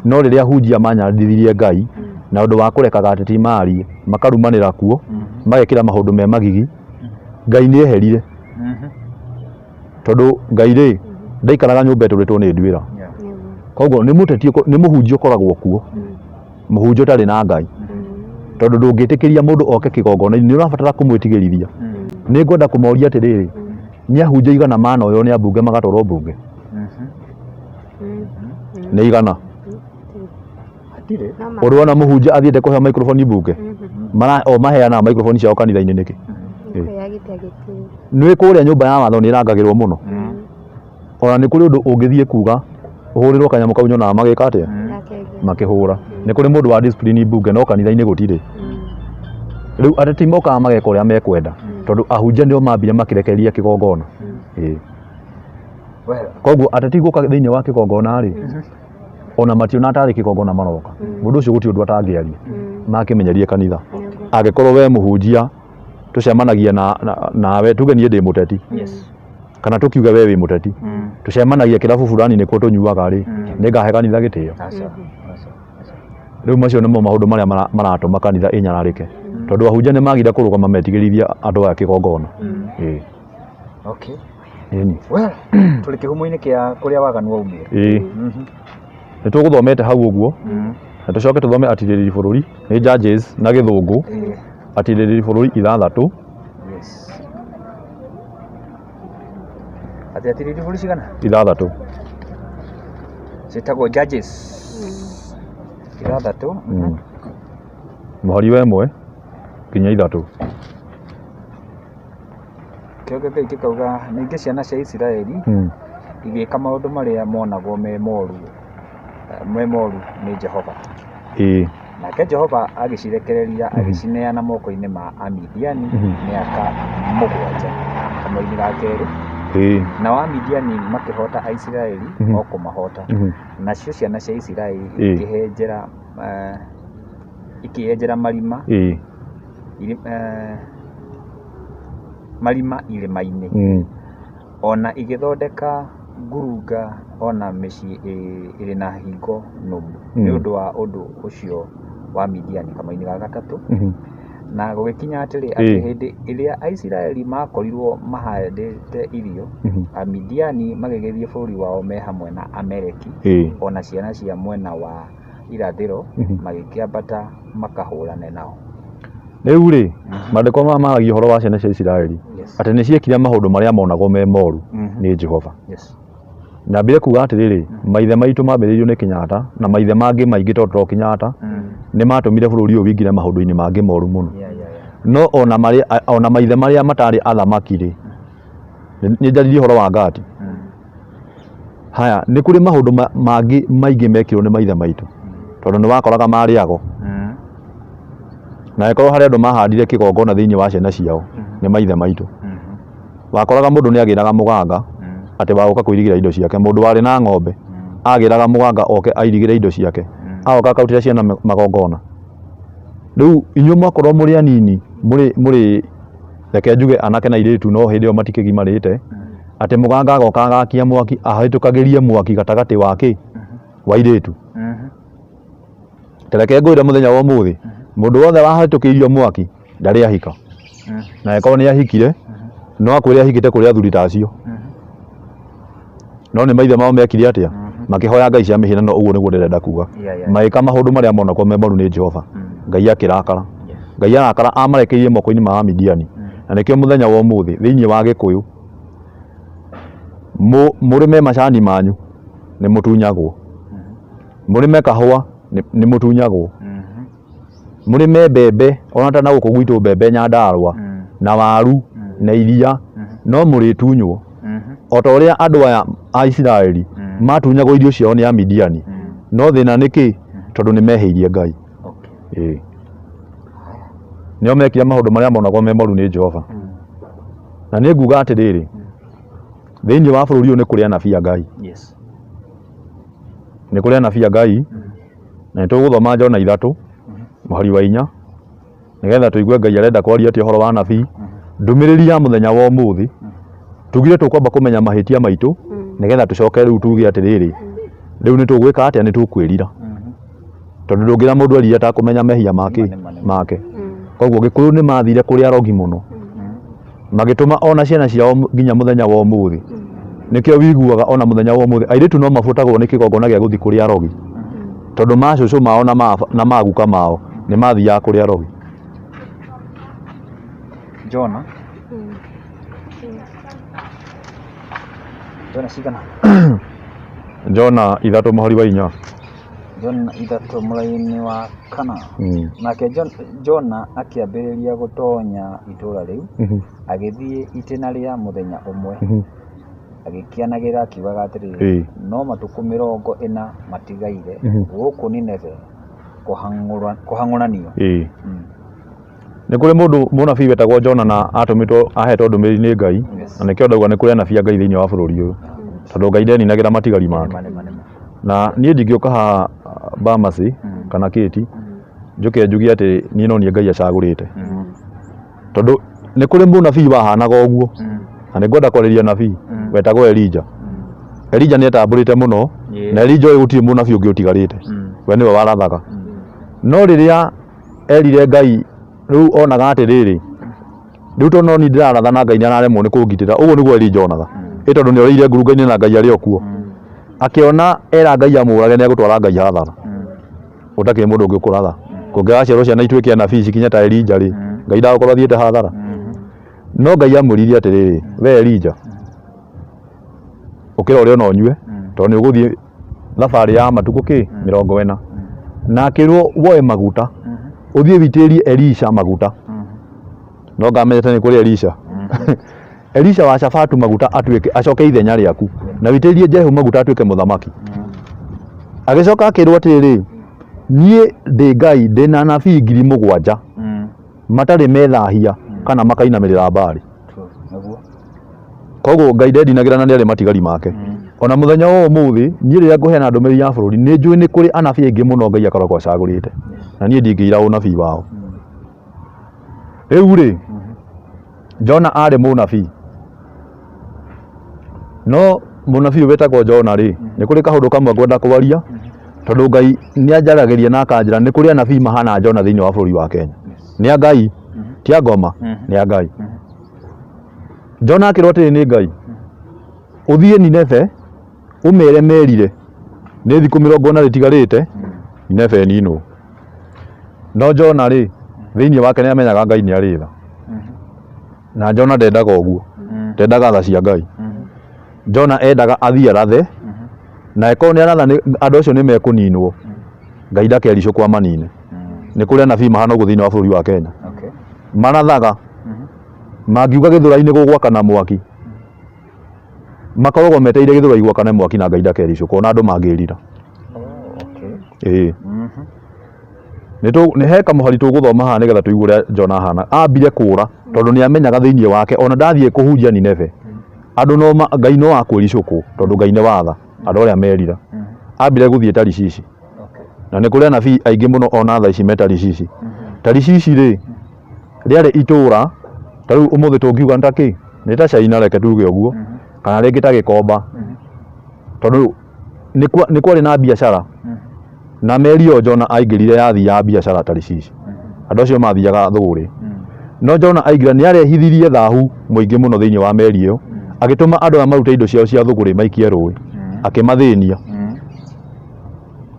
no riria hunjia manyandithirie Ngai na undu wa kurekaga ateti mari makarumanira kuo magekira mahundu me magigi Ngai ni eherire tondu Ngai ri ndaikaraga nyumba eturitwo ni ndwira koguo ni muteti ni muhunjio koragwo kuo muhunjio tari na Ngai tondu ndungitikiria mundu oke kigongona ni urabatara kumwitigirithia ni ngwenda kumoria atiriri ni ahunjia igana mana uyo ni ambunge magatwarwo mbunge ni igana urona muhunjia athiete kuhea microphone mbunge maheana microphone ciao kanitha-ini niki ni kuria nyumba ya watho ni irangagirwo muno ona ni kuri undu ungithie kuga uhurirwo kanyamu kau nyonaga magika atia makihura ni kuri mundu wa discipline mbunge no kanitha-ini gutire riu ateti mokaga mageka uria mekwenda tondu ahunjia nio mambire makirekereria kigongona koguo ateti guka thiini wa kigongona ri ona mationa atari kigongona maroka mundu ucio guti undu atangiaria makimenyerie kanitha angikorwo we muhunjia tucemanagia nawe tuge nie ndi muteti kana tukiuga we wi muteti tucemanagia kirabu fulani nikuo tunyuaga ri ni ngahe kanitha gitio riu macio nimo maundu maria maratuma kanitha inyararike tondu ahunjia ni magire kurugama metigirithia andu a kigongona okay well tuli kihumo-ini kia kuria waganu waumire ni tuguthomete hau uguo na tucoke tuthome atiriri bururi ni Judges na githungu atiriri bururi 6 atiriri bururi cigana 6 citagwo Judges 6 muhari wa 1 kinya 3 kĩongo Ngai kĩkauga ningĩ ciana cia Isiraeli igĩka maũndũ marĩa monagwo me moru nĩ Jehova nake Jehova agĩcirekereria agĩcineana moko-inĩ ma Amidiani mĩaka 7 kamũira ga kerĩ nao Amidiani makĩhota Aisiraeli o kũmahota nacio ciana cia Isiraeli ikĩenjera marima irĩma-inĩ ona igĩthondeka ngurunga ona mĩciĩ ĩrĩ na hingo nũmu nĩ ũndũ wa ũndũ ũcio wa Midiani kama-inĩ ga gatatũ na gũgĩkinya atĩrĩ atĩ hĩndĩ ĩrĩa Aisiraeli makorirwo mahandĩte irio Amidiani magĩgĩthiĩ bũrũri wao me hamwe na Amaleki ona ciana cia mwena wa irathĩro magĩkĩambata makahũrane nao riu ri mandĩko maya maragia ũhoro wa ciana cia Isiraeli atĩ nĩ ciekire maũndũ marĩa monagwo me moru nĩ Jehova na mbire kuga atĩrĩrĩ maithe maitũ mambĩrĩirio nĩ Kenyatta na maithe mangĩ maingĩ to Kenyatta nĩ matũmire bũrũri ũyũ wĩingĩre maũndũ-inĩ mangĩ moru mũno. No ona maithe marĩa matarĩ athamaki rĩ, nĩ njaririe ũhoro wa Ngati. Haya, nĩ kũrĩ maũndũ mangĩ maingĩ mekirwo nĩ maithe maitũ, tondũ nĩ wakoraga marĩagwo na ĩkorwo harĩ andũ mahandire kĩgongona thĩinĩ wa ciana ciao nĩ maithe maitũ. Wakoraga mũndũ nĩ agĩraga mũganga atĩ wa gũka kũirigĩra indo ciake. Mũndũ warĩ na ng'ombe agĩraga mũganga oke airigĩre indo ciake, agoka akautĩra ciana magongona. Rĩu inyuĩ mwakorwo mũrĩ anini mũrĩ reke njuge anake na airĩtu, no hĩndĩ ĩyo matikĩgimarĩte, atĩ mũganga agoka agakia mwaki ahĩtũkagĩrie mwaki gatagatĩ wake wa airĩtu. Reke ngwĩre mũthenya wa ũmũthĩ mũndũ wothe wahĩtũkĩirio mwaki ndarĩ ahika, na ĩkorwo nĩ ahikire no akwĩre ahikĩte kũrĩ athuri tacio. No nĩ maithe mao mekire atĩa? Makĩhoya ngai cia mĩhianano. Ũguo nĩguo ndĩrenda kuga, magĩka maũndũ marĩa monakwo me moru nĩ Jehova. Ngai akĩrakara, Ngai arakara amarekeire moko-inĩ ma Midiani. Na nĩkĩo mũthenya wa ũmũthĩ thĩinĩ wa Gĩkũyũ mũrĩme macani manyu nĩ mũtunyagwo, mũrĩme kahũa nĩ mũtunyagwo, mũrĩme mbembe ona ta na gũkũ gwitũ mbembe Nyandarua na waru na iria, no mũrĩtunywo o ta ũrĩa andũ aya a Isiraeli matunyagwo irio ciao nĩ a Midiani. No thĩna nĩkĩ? Tondũ nĩ mehĩirie Ngai. Nĩo mekire maũndũ marĩa monagwo me moru nĩ Jehova. Na nĩ nguga atĩrĩrĩ, thĩinĩ wa bũrũri ũyũ nĩ kũrĩ anabii a Ngai, nĩ kũrĩ anabii a Ngai, na nĩtũgũthoma Jona 3 mũhari wa 4 nĩgetha tũigue Ngai arenda kwaria atĩa ũhoro wa anabii. Ndũmĩrĩri ya mũthenya wa ũmũthĩ tugire tũkwamba kũmenya mahĩtia maitũ nĩgetha tũcoke rĩu tuge atĩrĩrĩ, rĩu nĩ tũgwĩka atĩa, nĩ tũkwĩrira, tondũ ndũngĩra mũndũ eririra atakũmenya mehia make. Koguo Gĩkũyũ nĩ mathire kũrĩ arogi mũno, magĩtũma ona ciana ciao nginya mũthenya wa ũmũthĩ. Nĩkĩo wiguaga ona mũthenya wa ũmũthĩ airĩtu no mabutagwo nĩ kĩgongona gĩa gũthiĩ kũrĩ arogi, tondũ macũcũ mao na maguka mao nĩ mathiaga kũrĩ arogi. Jona cigana? Jona 3 mũhari wa 4. Jona 3 mũhari wa 4. Nake Jona akĩambĩrĩria gũtonya itũũra rĩu agĩthiĩ itĩna rĩa mũthenya ũmwe, agĩkĩanagĩra akiugaga atĩrĩrĩ, no matukũ 40 matigaire gũkũ Nineve kũhang'ũranio. Nĩ kũrĩ mũndũ mũnabii wetagwo Jona na atũmĩtwo ahetwo ndũmĩrĩri nĩ Ngai, na nĩkĩo ndauga nĩ kũrĩ anabii a Ngai thĩinĩ wa bũrũri ũyũ, tondũ Ngai ndeninagĩra matigari make. Na niĩ ndingĩũka haha Bamasi kana Kĩti njuke njuge atĩ niĩ no niĩ Ngai acagũrĩte, tondũ nĩ kũrĩ mũnabii wahanaga ũguo. Na nĩ ngwenda kwarĩria nabii wetagwo Elija. Elija nĩ etambũrĩte mũno, na Elija ũyũ gũtirĩ mũnabii ũngĩ ũtigarĩte, we nĩwe warathaga. No rĩrĩa erire Ngai rĩu onaga atĩrĩrĩ, rĩu tondũ no niĩ ndĩraratha na Ngai nĩararemwo nĩ kũngitĩra. Ũguo nĩguo Elija onaga, tondũ nĩ orĩire ngurunga-inĩ na Ngai arĩ o kuo, akĩona era Ngai amũrage nĩ egũtwara Ngai hathara. Gũtakĩrĩ mũndũ ũngĩ ũkũratha, kũngĩgaciarwo ciana ituĩke anabii cikinye ta Elija rĩ, Ngai ndagũkorwo athiĩte hathara. No Ngai amwĩrire atĩrĩrĩ, we Elija ũkĩra ũrĩe na ũnyue, tondũ nĩ ũgũthiĩ thabarĩ ya matukũ 40. Na akĩrwo woe maguta ũthiĩ witĩrie Elisha maguta. No ngamenyete nĩ kũrĩ Elisha. Elisha wa Shafatu maguta atuĩke acoke ithenya rĩaku, na witĩrie Jehu maguta atuĩke mũthamaki. Agĩcoka akĩrwo atĩrĩrĩ, niĩ ndĩ Ngai ndĩna anabii 7,000 matarĩ methahia kana makainamĩrĩra Baali. Koguo Ngai ndendinagĩra na nĩarĩ matigari make. Ona mũthenya wa ũmũthĩ niĩ rĩrĩa ngũheana ndũmĩrĩri ya bũrũri nĩ njũĩ nĩ kũrĩ anabii aingĩ mũno Ngai akoragwo acagũrĩte, na niĩ ndingĩira ũnabii wao. Rĩu rĩ, Jona arĩ mũnabii, no mũnabii wetagwo Jona rĩ, nĩ kũrĩ kaũndũ kamwe ngwenda kũwaria, tondũ Ngai nĩ anjaragĩria na akanjĩra nĩ kũrĩ anabii mahana Jona thĩinĩ wa bũrũri wa Kenya. Nĩ a Ngai, ti a ngoma, nĩ a Ngai. Jona akĩrwo atĩrĩ nĩ Ngai, ũthiĩ Nineve ũmere merire nĩ thikũ 40 rĩtigarĩte Nineve ĩninwo. No Jona rĩ, thĩinĩ wake nĩ amenyaga Ngai nĩ arĩ tha, na Jona ndendaga ũguo, ndendaga tha cia Ngai. Jona endaga athiĩ arathe, na eko nĩ aratha andũ acio nĩ mekũninwo, Ngai ndakericũkwo amanine. nĩ kũrĩ anabii mahana ũguo thĩinĩ wa bũrũri wa Kenya. Okay. Marathaga mangiuga gĩthũrai nĩ gũgwakana mwaki makoragwo meteire gĩthũrai gwakane mwaki na Ngai ndakericũkwo na andũ mangĩrira. Okay. Nĩ he kamũhari tũgũthoma haha nĩgetha tũigue ũrĩa Jona ahana. Ambire kũũra tondũ nĩ amenyaga thĩinĩ wake ona ndathiĩ kũhunjia Nineve andũ Ngai no akwĩricũkwo tondũ Ngai nĩ watha andũ arĩa merira. Ambire gũthiĩ Tarishishi. Na nĩ kũrĩ anabii aingĩ mũno ona thaa ici me Tarishishi. Tarishishi rĩ rĩarĩ itũũra ta rĩu ũmũthĩ tũngiuga ntakĩ nĩ ta China reke tuge ũguo kana rĩngĩ ta Gĩkomba tondũ nĩ kwarĩ na biacara na meri ĩyo Jona aingĩrire yathiaga biacara Tarishishi. Andũ acio mathiaga thũgũrĩ. No Jona aingĩra nĩ arehithirie thahu mũingĩ mũno thĩinĩ wa meri ĩyo agĩtũma andũ aya marute indo ciao cia thũgũrĩ maikie rũĩ akĩmathĩnia.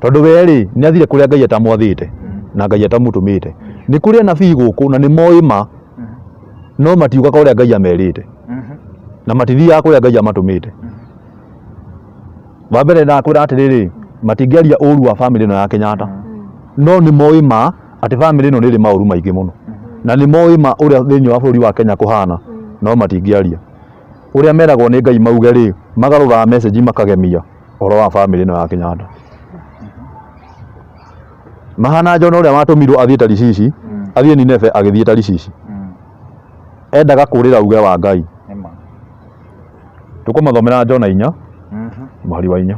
Tondũ we rĩ nĩ athire kũrĩa Ngai atamwathĩte na Ngai atamũtũmĩte. Nĩ kũrĩ anabii gũkũ na nĩ moĩ ma no matiugaga ũrĩa Ngai amerite na matithiaga kũrĩa Ngai amatũmĩte. Wa mbere ndakwĩra atĩrĩrĩ matingĩaria ũru wa bamĩrĩ ĩno ya Kenyatta no nĩ moĩ ma atĩ bamĩrĩ ĩno nĩrĩ maũru maingĩ mũno na nĩ moĩ ma ũrĩa thĩinĩ wa bũrũri wa Kenya kũhana no matingĩaria. Ũrĩa meragwo nĩ Ngai mauge rĩ magarũraga message makagemia ũhoro wa bamĩrĩ ĩno ya Kenyatta. Mahana Jona ũrĩa watũmirwo athiĩ Tarishishi athiĩ Nineve agĩthiĩ Tarishishi. Endaga kũrĩra uge wa Ngai. Tũkũmathomera Jona 4 mũhari wa 4.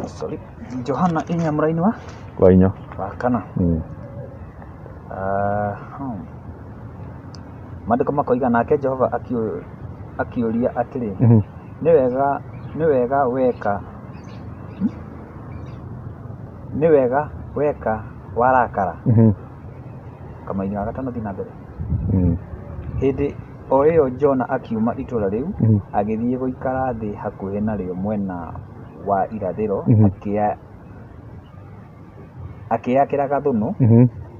Sorry. Johana 4 mũraini wa 4 wa kana. Maandĩko makoiga nake Jehova akĩũria atĩrĩ nĩ wega weka warakara. Kamaini wa 5 thiĩ na mbere. Hĩndĩ o ĩyo Jona akiuma itũũra rĩu agĩthiĩ gũikara thĩ hakuhĩ narĩo mwena wa irathĩro akĩyakĩra gathũnũ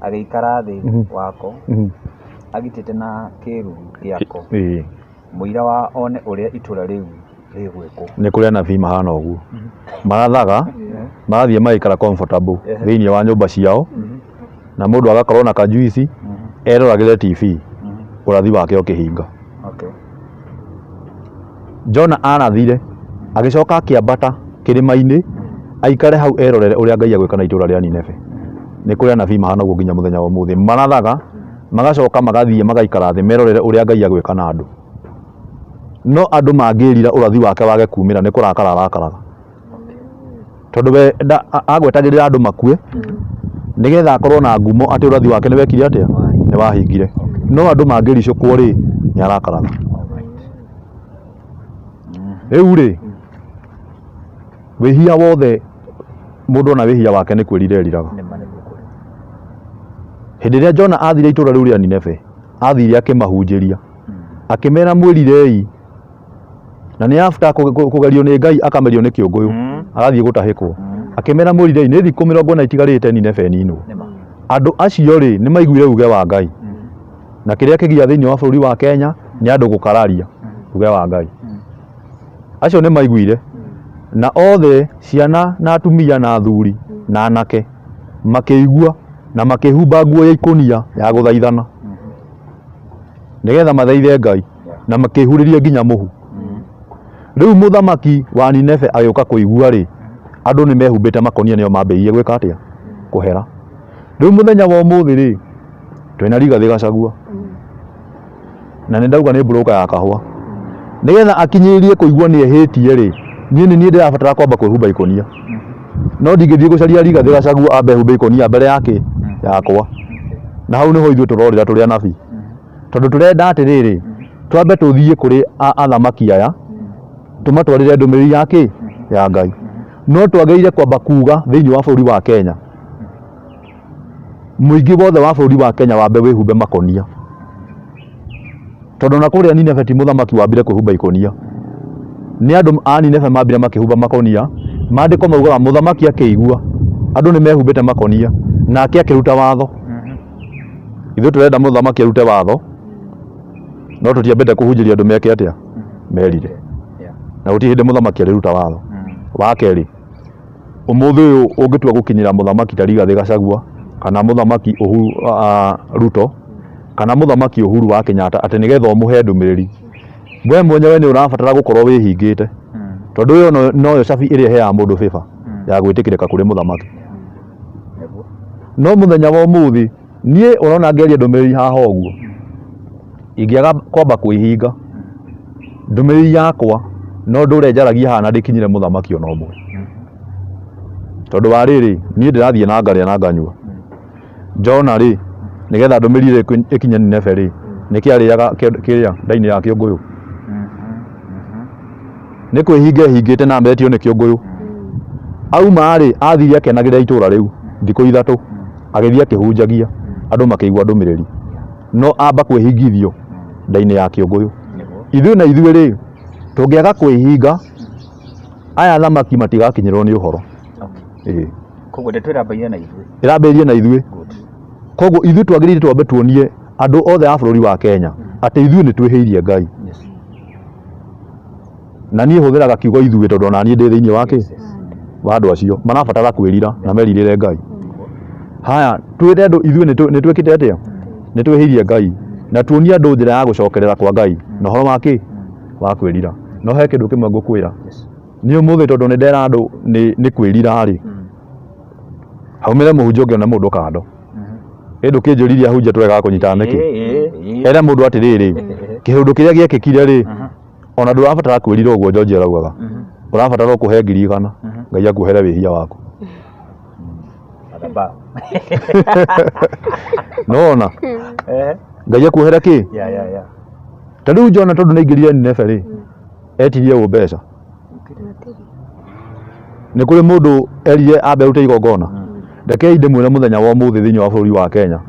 agĩikara thĩ wako agitĩte na kĩĩruru gĩako mũira wa one ũrĩa itũũra rĩu rĩgwĩkwo. Nĩ kũrĩ anabii mahana ũguo marathaga marathiĩ magaikara comfortable thĩinĩ wa nyũmba ciao na mũndũ agakorwo na kajuici eroragĩre TV ũrathi wake ũkĩhinga. Jona arathire agĩcoka akĩambata kĩrĩma-inĩ aikare hau erorere ũrĩa Ngai agwĩka na itũũra rĩa Nineve. Nĩ kũrĩ anabii mahana ũguo nginya mũthenya wa ũmũthĩ marathaga magacoka magathiĩ magaikara thĩ merorere ũrĩa Ngai agwĩka na andũ. No andũ mangĩrira ũrathi wake wage kumĩra nĩ kũrakara arakaraga tondũ we agwetagĩrĩra andũ makue nĩgetha akorwo na ngumo atĩ ũrathi wake nĩ wekire atĩa nĩ wahingire. No andũ mangĩricũkwo rĩ nĩ arakaraga. Rĩu rĩ wĩhia wothe mũndũ ona wĩhia wake nĩ kwĩrira eriraga. Hĩndĩ ĩrĩa Jona athire itũũra rĩu rĩa Nineve athire akĩmahunjĩria akĩmera mwĩrirei na nĩ after kũgerio nĩ Ngai akamerio nĩ kĩũngũyũ agathiĩ gũtahĩkwo akĩmera mwĩrirei nĩ thikũ 40 itigarĩte Nineve ninwo. Andũ acio rĩ nĩ maiguire uge wa Ngai na kĩrĩa kĩgia thĩinĩ wa bũrũri wa Kenya nĩ andũ gũkararia uge wa Ngai. Acio nĩ maiguire na othe ciana na atumia na athuri na anake makĩigua na makĩhumba nguo ya ikũnia ya gũthaithana nĩgetha mathaithe Ngai na makĩhurĩrie nginya mũhu. Rĩu mũthamaki wa Nineve agĩũka kũigua rĩ andũ nĩ mehumbĩte makonia nĩo mambĩrĩirie gwĩka atĩa kũhera. Rĩu mũthenya wa ũmũthĩ rĩ twĩna Rigathĩ Gachagua na nĩ ndauga nĩ broker ya kahũa nĩgetha akinyĩrie kũigua nĩ ehĩtie rĩ niĩ ndĩrabatara kwamba kwĩhumba ikũnia no ndingĩthiĩ gũcaria Rigathĩ Gachagua ambe humbe ikũnia mbere yake yakwa. Na hau nĩho ithuĩ tũrorĩra tũrĩ anabii tondũ tũrenda atĩrĩrĩ twambe tũthiĩ kũrĩ athamaki aya tũmatwarĩre ndũmĩrĩri yake ya Ngai. No twagĩrĩire kwamba kuga thĩinĩ wa bũrũri wa Kenya mũingĩ wothe wa bũrũri wa Kenya wambe wĩhumbe makonia tondũ na kũrĩa Nineve ti mũthamaki wambire kwĩhumba ikũnia nĩ andũ a Nineve mambire makĩhumba makonia. Maandĩko maugaga mũthamaki akĩigua andũ nĩ mehumbĩte makonia nake akĩruta watho. Ithuĩ tũrenda mũthamaki arute watho no tũtiambĩte kũhunjĩria andũ meke atĩa merire na gũtirĩ hĩndĩ mũthamaki arĩruta watho. Wa kerĩ ũmũthĩ ũyũ ũngĩtua gũkinyĩra mũthamaki ta Rigathĩ Gachagua kana muthamaki Ruto kana muthamaki Uhuru wa Kenyatta ati nigetha umuhe ndumiriri we mwenyewe ni urabatara gukorwo wihingite tondu yo no cabi iria heaga mundu favor ya gwitikirika kuri muthamaki no muthenya wa umuthi nie urona ngeria ndumiriri haha uguo ingiaga kwamba kwihinga ndumiriri yakwa no ndure njaragia haha na ndikinyire muthamaki ona umwe tondu wa riri nie ndirathie na ngaria na nganyua Jona ri nigetha ndumiriri ikinye Nineve ri nikiariaga kiria ndaini ya Kĩũngũyũ ni kwihinga hingite na mbetio ni Kĩũngũyũ auma ri athire akenagira itura riu thikũ ithatu agithia akihunjagia andu makigwa ndumiriri no amba kwihingithio ndaini ya Kĩũngũyũ ithuĩ na ithuĩ ri tungiaga kwihinga aya thamaki matigakinyirwo ni uhoro koguo ndetwĩrambagia na ithuĩ iramberie na ithuĩ koguo ithuĩ twagĩrĩire twambe tuonie andũ othe a bũrũri wa Kenya atĩ ithuĩ nĩ twĩhĩirie Ngai na niĩ hũthĩraga kiugo ithuĩ tondũ ona niĩ ndĩ thĩinĩ wa andũ acio marabatara kwĩrira na merirĩre Ngai haya twĩre andũ ithuĩ nĩ twĩkĩte atĩa nĩ twĩhĩirie Ngai na tuonie andũ njĩra ya gũcokerera kwa Ngai na ũhoro wa kwĩrira no he kĩndũ kĩmwe ngũkwĩra niĩ ũmũthĩ tondũ nĩ ndera andũ nĩ kwĩrira rĩ haumĩre mũhunjia ũngĩona mũndũ kando ĩndũ kĩnjũririe ahunjia tũregaga kũnyitana nĩkĩ era mũndũ atĩrĩrĩ kĩhũndũ kĩrĩa gĩekĩkire rĩ ona ndũrabatara kwĩrira ũguo George araugaga ũrabatara kũhe 100 Ngai akuhere wĩhia waku nona Ngai akuhere kĩ ta rĩu Jona tondũ nĩaingĩrire Nineve rĩ etirie ũ mbeca nĩ kũrĩ mũndũ erire ambe rute igongona ndekei ndĩmwĩre mũthenya wa ũmũthĩ thĩinĩ wa bũrũri wa Kenya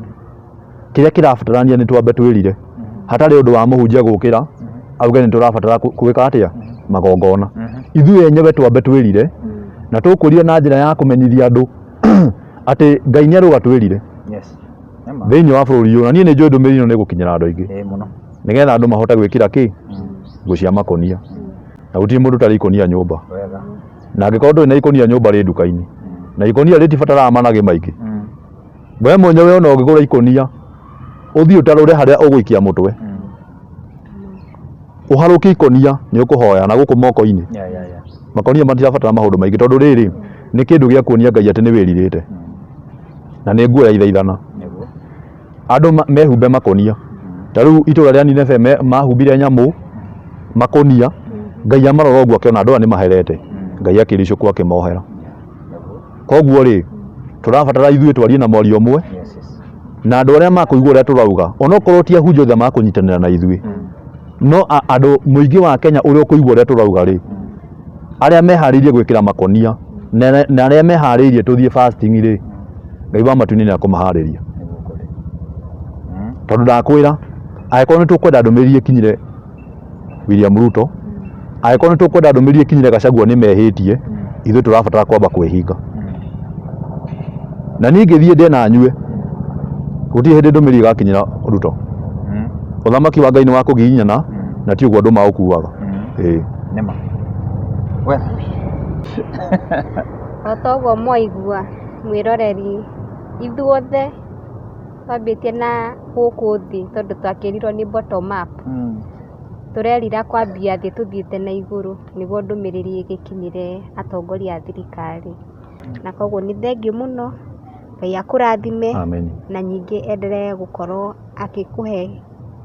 kĩrĩa kĩrabatarania nĩ twambe twĩrire hatarĩ ũndũ wa mũhunjia gũkĩra auge nĩ tũrabatara gwĩka atĩa magongona ithuĩ enyewe twambe twĩrire na tũkũria na njĩra ya kũmenyithia andũ atĩ Ngai nĩarũga twĩrire thĩinĩ wa bũrũri ũyũ na niĩ nĩ njũĩ ndũmĩrĩri ĩno nĩ ĩgũkinyĩra andũ aingĩ nĩgetha andũ mahote gwĩkĩra kĩ nguo cia makonia na gũtirĩ mũndũ tarĩ ikonia nyũmba na angĩkorwo ndũrĩ na ikonia nyũmba rĩ nduka-inĩ na ikonia rĩtibataraga manage maingĩ we mwenyewe ona ũngĩgũra ikonia ũthiĩ ũtarũre harĩa ũgũikia mũtwe ũharũkie ikonia nĩ ũkũhoya na gũkũ moko-inĩ makonia matirabatara maũndũ maingĩ tondũ rĩrĩ nĩ kĩndũ gĩa kuonia Ngai atĩ nĩ wĩrirĩte na nĩ nguo ya ithaithana andũ mehumbe makonia ta rĩu itũra rĩa Nineve mahumbire nyamũ makonia Ngai amarora ũguo akĩona andũ aya nĩ maherete Ngai akĩricũkwo akĩmohera koguo rĩ tũrabatara ithuĩ twarie na mwario ũmwe na andũ arĩa makũigua ũrĩa tũrauga onokorwo ti ahunjia othe makũnyitanĩra na ithuĩ no andũ mũingĩ wa Kenya ũrĩa ũkũigua ũrĩa tũrauga rĩ arĩa meharĩirie gwĩkĩra makonia na arĩa meharĩirie tũthiĩ fasting rĩ Ngai wa matu-inĩ nĩ akũmaharĩria tondũ ndakwĩra angĩkorwo nĩ tũkwenda ndũmĩrĩri ĩkinyire William Ruto angĩkorwo nĩ tũkwenda ndũmĩrĩri ĩkinyire Gachagua nĩ mehĩtie ithuĩ tũrabatara kwamba kwĩhinga na niĩ ngĩthiĩ ndĩ na nyue gũtirĩ hĩndĩ ndũmĩrĩri ĩgakinyĩra Ruto ũthamaki wa Ngai nĩ wa kũgiginyana na ti ũguo andũ maũkuaga nĩma otoguo mwaigua mwĩroreri ithuothe twambĩtie na gũkũ thĩ tondũ twakĩrirwo nĩ bottom up tũrerira kwambia thĩ tũthiĩte na igũrũ nĩguo ndũmĩrĩri ĩgĩkinyĩre atongoria a thirikari na koguo nĩ thengiũ mũno Ngai akũrathime na nyingĩ endelee gũkorwo agĩkũhe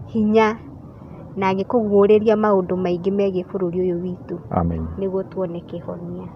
hinya na agĩkũguũrĩria maũndũ maingĩ megiĩ bũrũri ũyũ witũ nĩguo tuone kĩhonia.